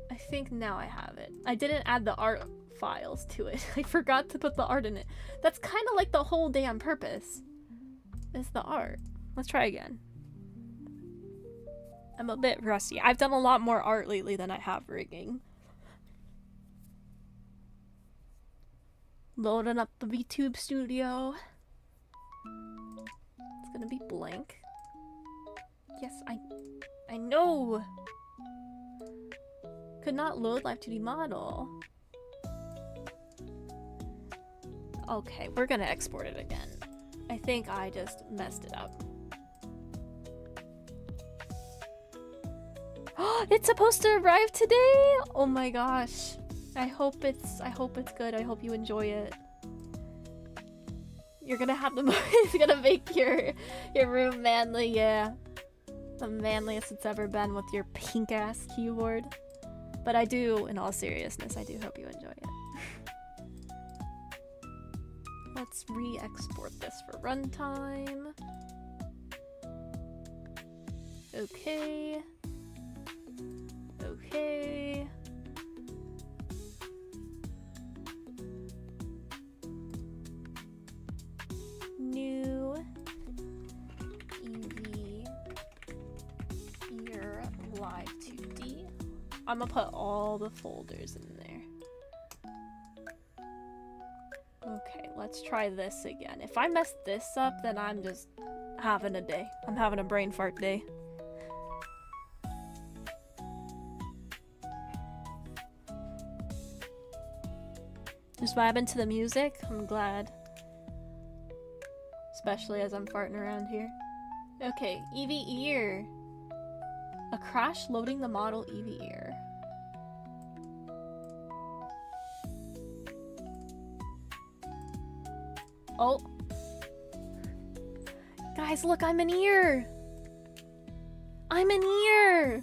I think now I have it. I didn't add the art files to it. I forgot to put the art in it. That's kind of like the whole damn purpose. Is the art. Let's try again. I'm a bit rusty. I've done a lot more art lately than I have rigging. Loading up the VTube Studio. It's gonna be blank. Yes, I know. Could not load live 2D model. Okay, we're gonna export it again. I think I just messed it up. It's supposed to arrive today? Oh my gosh. I hope it's good. I hope you enjoy it. You're gonna have the it's gonna make your room manly, yeah. The manliest it's ever been with your pink ass keyboard. But I do, in all seriousness, I do hope you enjoy it. Let's re-export this for runtime. Okay. Okay. New EV ear live 2D. I'm gonna put all the folders in there. Okay, let's try this again. If I mess this up, then I'm just having a day. I'm having a brain fart day. Just vibing to the music. I'm glad. Especially as I'm farting around here. Okay, EV ear. A crash loading the model EV ear. Oh, Guys, look, I'm an ear. I'm an ear.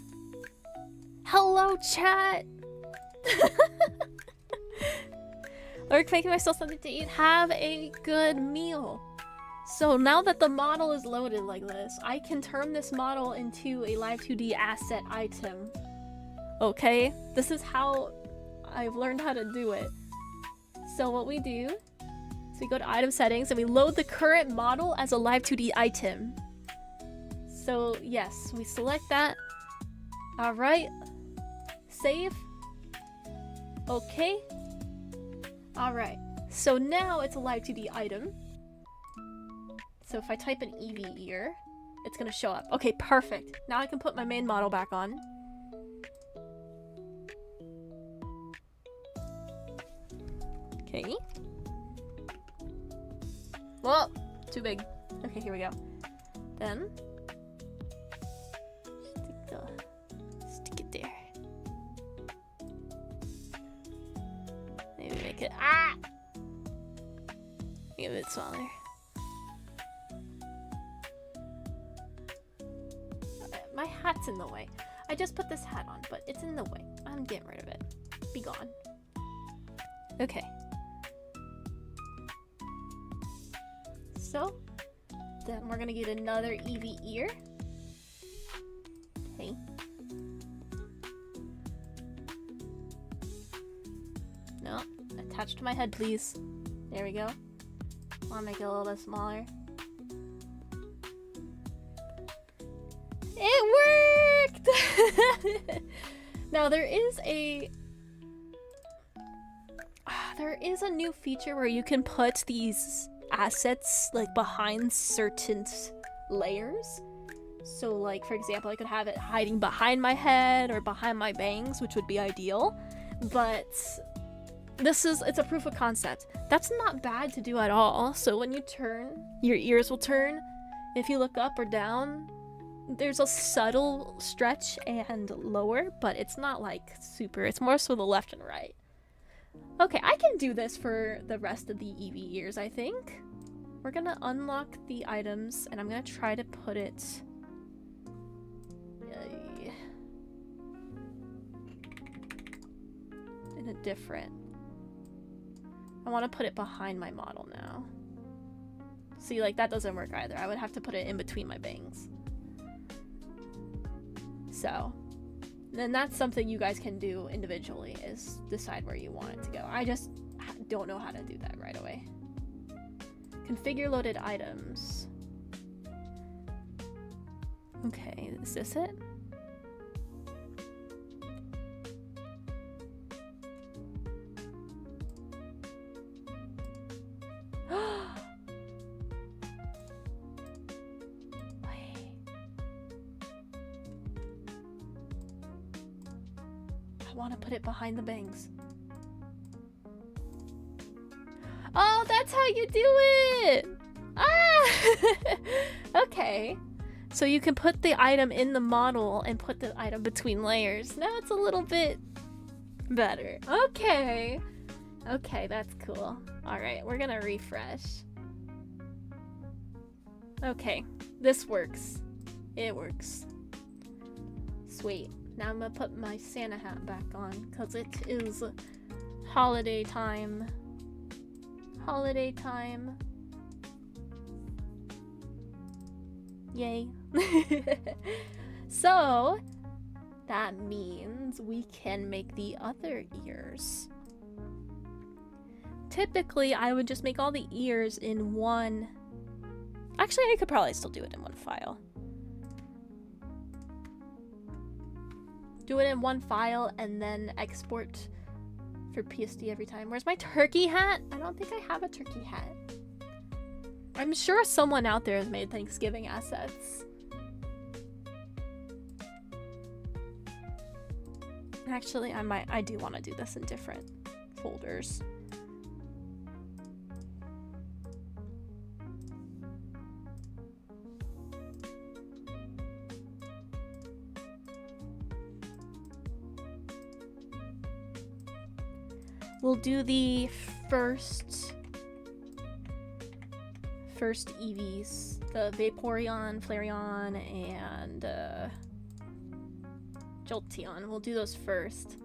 Hello, chat. Lurk, making myself something to eat. Have a good meal. So now that the model is loaded like this, I can turn this model into a Live 2D asset item. Okay? This is how I've learned how to do it. So what we do is we go to item settings and we load the current model as a Live 2D item. So yes, we select that. Alright. Save. Okay. Alright. So now it's a Live 2D item. So if I type in EV ear, it's gonna show up. Okay, perfect. Now I can put my main model back on. Okay. Whoa! Too big. Okay, here we go. Then stick it there. Maybe make it make it a bit smaller. My hat's in the way. I just put this hat on, but it's in the way. I'm getting rid of it. Be gone. Okay. So, then we're gonna get another EV ear. Okay. No, attach to my head, please. There we go. Wanna make it a little bit smaller. It worked! Now there is a new feature where you can put these assets like behind certain layers. So like, for example, I could have it hiding behind my head or behind my bangs, which would be ideal. But it's a proof of concept. That's not bad to do at all. So when you turn, your ears will turn. If you look up or down, there's a subtle stretch and lower, but it's not like super. It's more so the left and right. Okay, I can do this for the rest of the EV ears, I think. We're gonna unlock the items, and I'm gonna try to put it... in a different... I want to put it behind my model now. See, like, that doesn't work either. I would have to put it in between my bangs. So, then that's something you guys can do individually, is decide where you want it to go. I just don't know how to do that right away. Configure loaded items. Okay, is this it? Want to put it behind the bangs. Oh, that's how you do it! Ah! Okay. So you can put the item in the model and put the item between layers. Now it's a little bit better. Okay. Okay, that's cool. Alright, we're gonna refresh. Okay, this works. It works. Sweet. Now I'm gonna put my Santa hat back on, because it is holiday time. Holiday time. Yay. So, that means we can make the other ears. Typically, I would just make all the ears in one... Actually, I could probably still do it in one file. Do it in one file and then export for PSD every time. Where's my turkey hat? I don't think I have a turkey hat. I'm sure someone out there has made Thanksgiving assets. Actually, I do want to do this in different folders. We'll do the first first EVs, the Vaporeon, Flareon, and Jolteon. We'll do those first.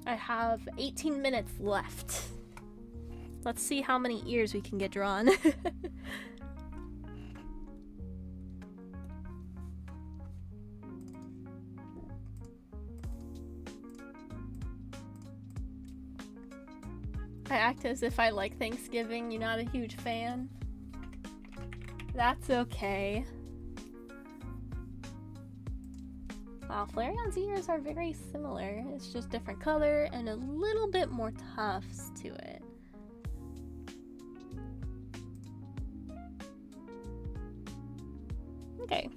I have 18 minutes left. Let's see how many ears we can get drawn. I act as if I like Thanksgiving. You're not a huge fan. That's okay. Wow, Flareon's ears are very similar. It's just different color and a little bit more tufts to it. Okay.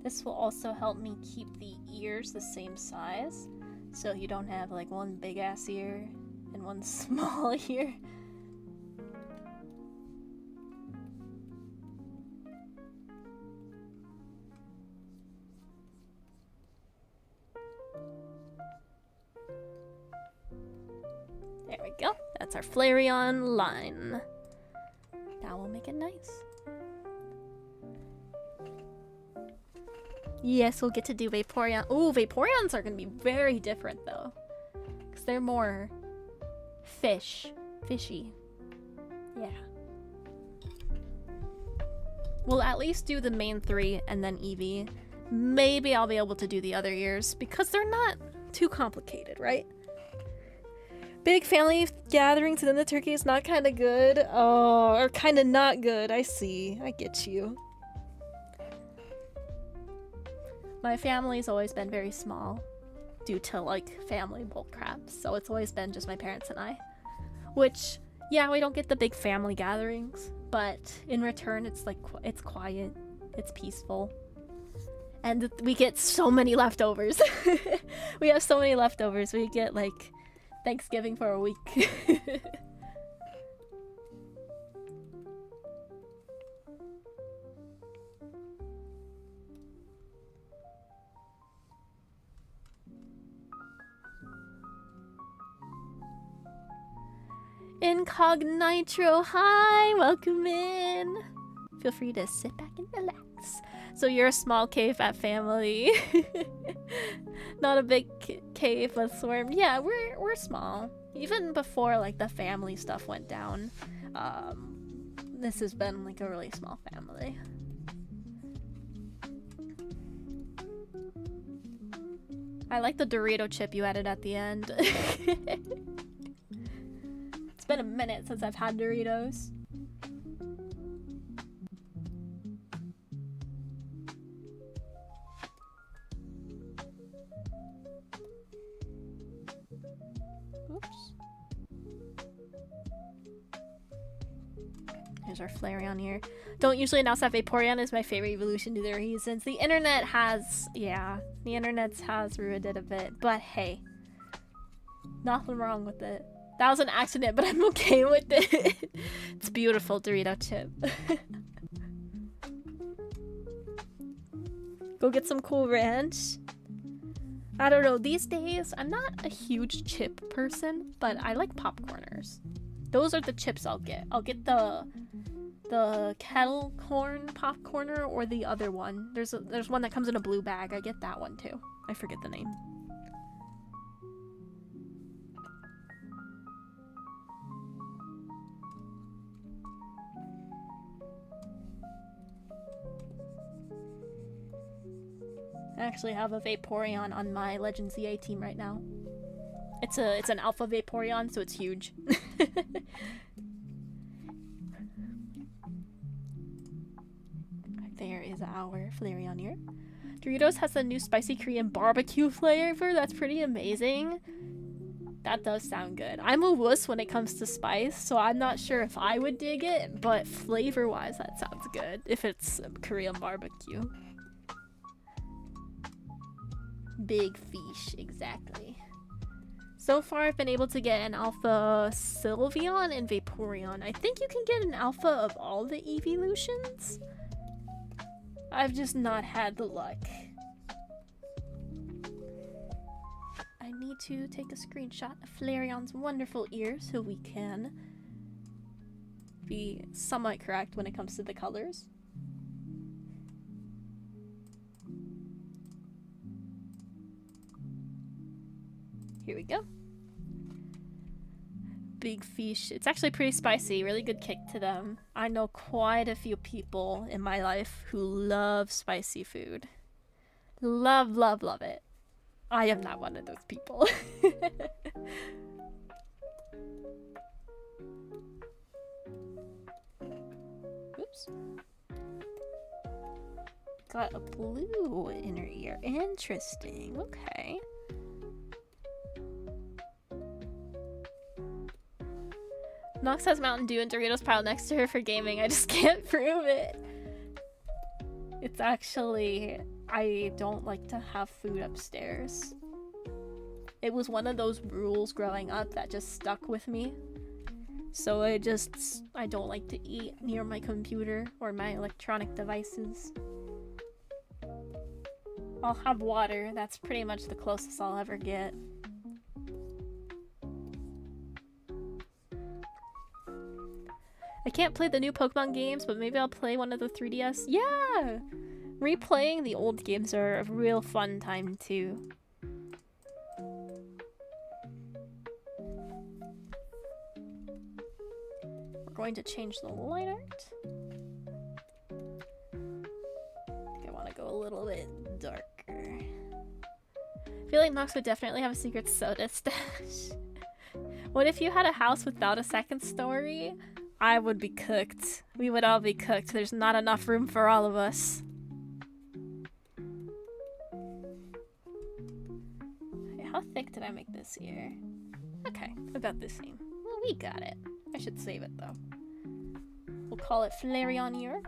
This will also help me keep the ears the same size, so you don't have like one big ass ear and one small ear. There we go. That's our Flareon line. Now we'll make it nice. Yes, we'll get to do Vaporeon. Ooh, Vaporeons are gonna be very different though, because they're more fishy. Yeah. We'll at least do the main three and then Eevee. Maybe I'll be able to do the other ears because they're not too complicated, right? Big family gatherings and then the turkey is not kind of good. Oh, or kind of not good. I see. I get you. My family's always been very small due to like family bullcrap, so it's always been just my parents and I. Which, yeah, we don't get the big family gatherings, but in return it's like it's quiet, it's peaceful, and we get so many leftovers. We have so many leftovers. We get like Thanksgiving for a week. Incognito, hi, welcome in. Feel free to sit back and relax. So you're a small cave at family. Not a big cave with swarm. Yeah, we're small. Even before like the family stuff went down, this has been like a really small family. I like the Dorito chip you added at the end. It's been a minute since I've had Doritos. Oops. Here's our Flareon here. Don't usually announce that Vaporeon is my favorite evolution due to the reasons. The internet has, yeah, the internet has ruined it a bit, but hey, nothing wrong with it. That was an accident, but I'm okay with it. It's beautiful, Dorito chip. Go get some Cool Ranch. I don't know, these days, I'm not a huge chip person, but I like popcorners. Those are the chips I'll get. I'll get the kettle corn popcorner or the other one. There's one that comes in a blue bag. I get that one too. I forget the name. I actually have a Vaporeon on my Legends EA team right now. It's an alpha Vaporeon, so it's huge. There is our Flareon here. Doritos has a new spicy Korean barbecue flavor. That's pretty amazing. That does sound good. I'm a wuss when it comes to spice, so I'm not sure if I would dig it, but flavor-wise, that sounds good. If it's Korean barbecue. Big fish, exactly. So far, I've been able to get an alpha Sylveon and Vaporeon. I think you can get an alpha of all the evolutions. I've just not had the luck. I need to take a screenshot of Flareon's wonderful ear so we can be somewhat correct when it comes to the colors. Here we go. Big fish. It's actually pretty spicy. Really good kick to them. I know quite a few people in my life who love spicy food. Love, love, love it. I am not one of those people. Oops. Got a blue inner ear. Interesting. Okay. Nox has Mountain Dew and Doritos piled next to her for gaming. I just can't prove it. It's actually... I don't like to have food upstairs. It was one of those rules growing up that just stuck with me. So I don't like to eat near my computer or my electronic devices. I'll have water. That's pretty much the closest I'll ever get. I can't play the new Pokemon games, but maybe I'll play one of the 3DS. Yeah! Replaying the old games are a real fun time too. We're going to change the light art. I think I want to go a little bit darker. I feel like Nox would definitely have a secret soda stash. What if you had a house without a second story? I would be cooked. We would all be cooked. There's not enough room for all of us. How thick did I make this here? Okay, about the same. Well, we got it. I should save it though. We'll call it Flareon ear.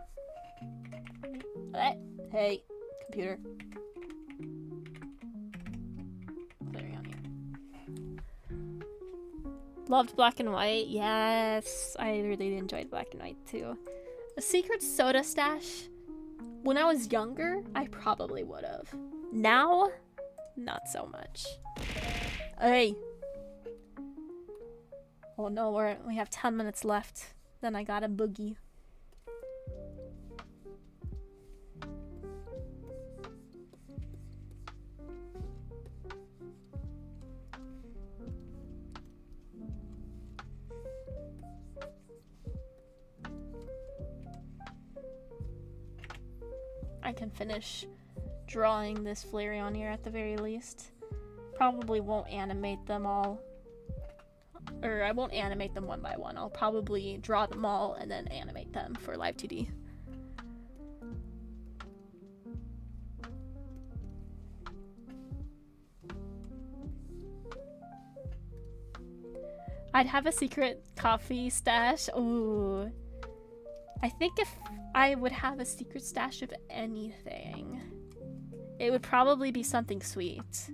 Hey, computer. Flareon ear. Loved Black and White. Yes, I really enjoyed Black and White too. A secret soda stash? When I was younger, I probably would have. Now, not so much. Hey. Oh no, we have 10 minutes left. Then I got a boogie. I can finish drawing this Flareon here at the very least. Probably won't animate them all. Or I won't animate them one by one. I'll probably draw them all and then animate them for Live 2D. I'd have a secret coffee stash. Ooh. I think if I would have a secret stash of anything, it would probably be something sweet.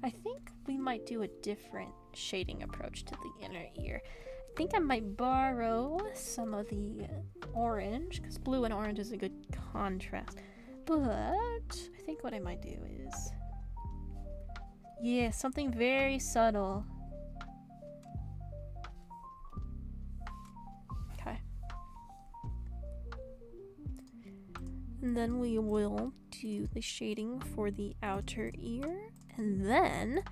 I think we might do a different shading approach to the inner ear. I think I might borrow some of the orange, because blue and orange is a good contrast. But I think what I might do is... yeah, something very subtle. Okay. And then we will do the shading for the outer ear. And then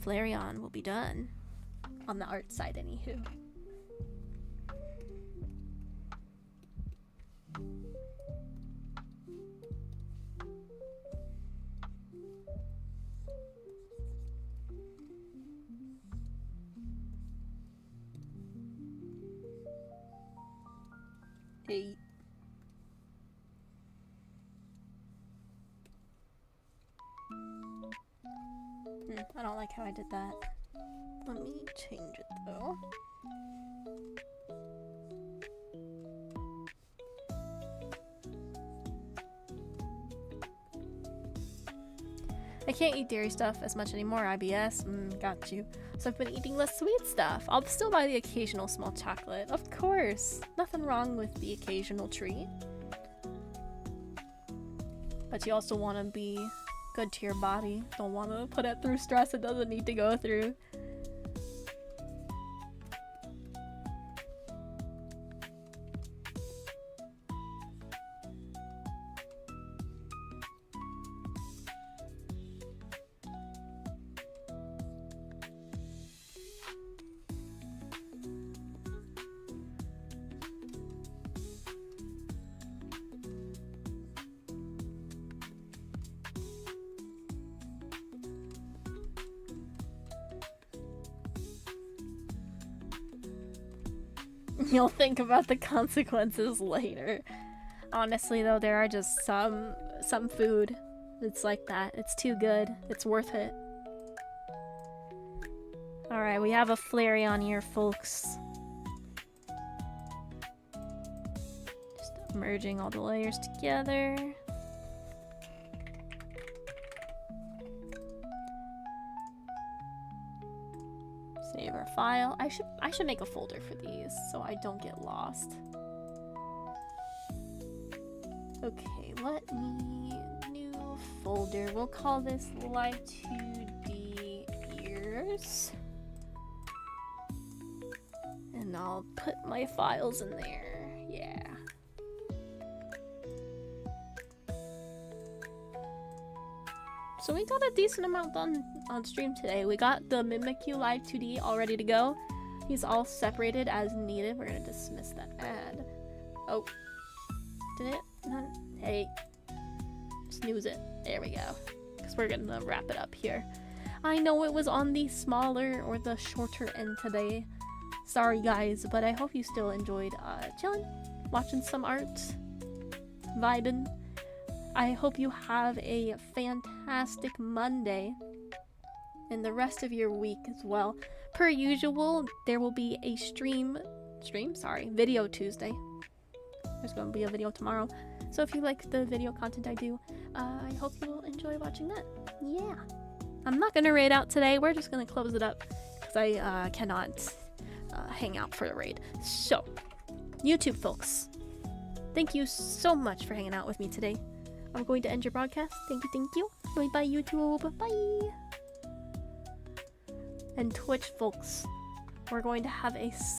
Flareon will be done. On the art side, anywho. Hey. I don't like how I did that. Let me change it though. I can't eat dairy stuff as much anymore, IBS. Got you. So I've been eating less sweet stuff. I'll still buy the occasional small chocolate. Of course. Nothing wrong with the occasional treat. But you also want to be good to your body. Don't want to put it through stress it doesn't need to go through. You'll think about the consequences later. Honestly though, there are just some food that's like that. It's too good. It's worth it. Alright, we have a Flareon here, folks. Just merging all the layers together. Save our file. I should make a folder for these so I don't get lost. Okay, let me new folder. We'll call this Live 2D Ears. And I'll put my files in there. Yeah. So we got a decent amount done on stream today. We got the Mimikyu Live 2D all ready to go. He's all separated as needed. We're gonna dismiss that ad. Oh. Did it? Hey. Snooze it. There we go. Because we're gonna wrap it up here. I know it was on the smaller or the shorter end today. Sorry guys, but I hope you still enjoyed chilling, watching some art, vibing. I hope you have a fantastic Monday and the rest of your week as well. Per usual, there will be a video Tuesday. There's going to be a video tomorrow. So if you like the video content I do, I hope you will enjoy watching that. Yeah. I'm not going to raid out today. We're just going to close it up because I cannot hang out for the raid. So, YouTube folks, thank you so much for hanging out with me today. I'm going to end your broadcast. Thank you. Bye YouTube. Bye. And Twitch folks, we're going to have a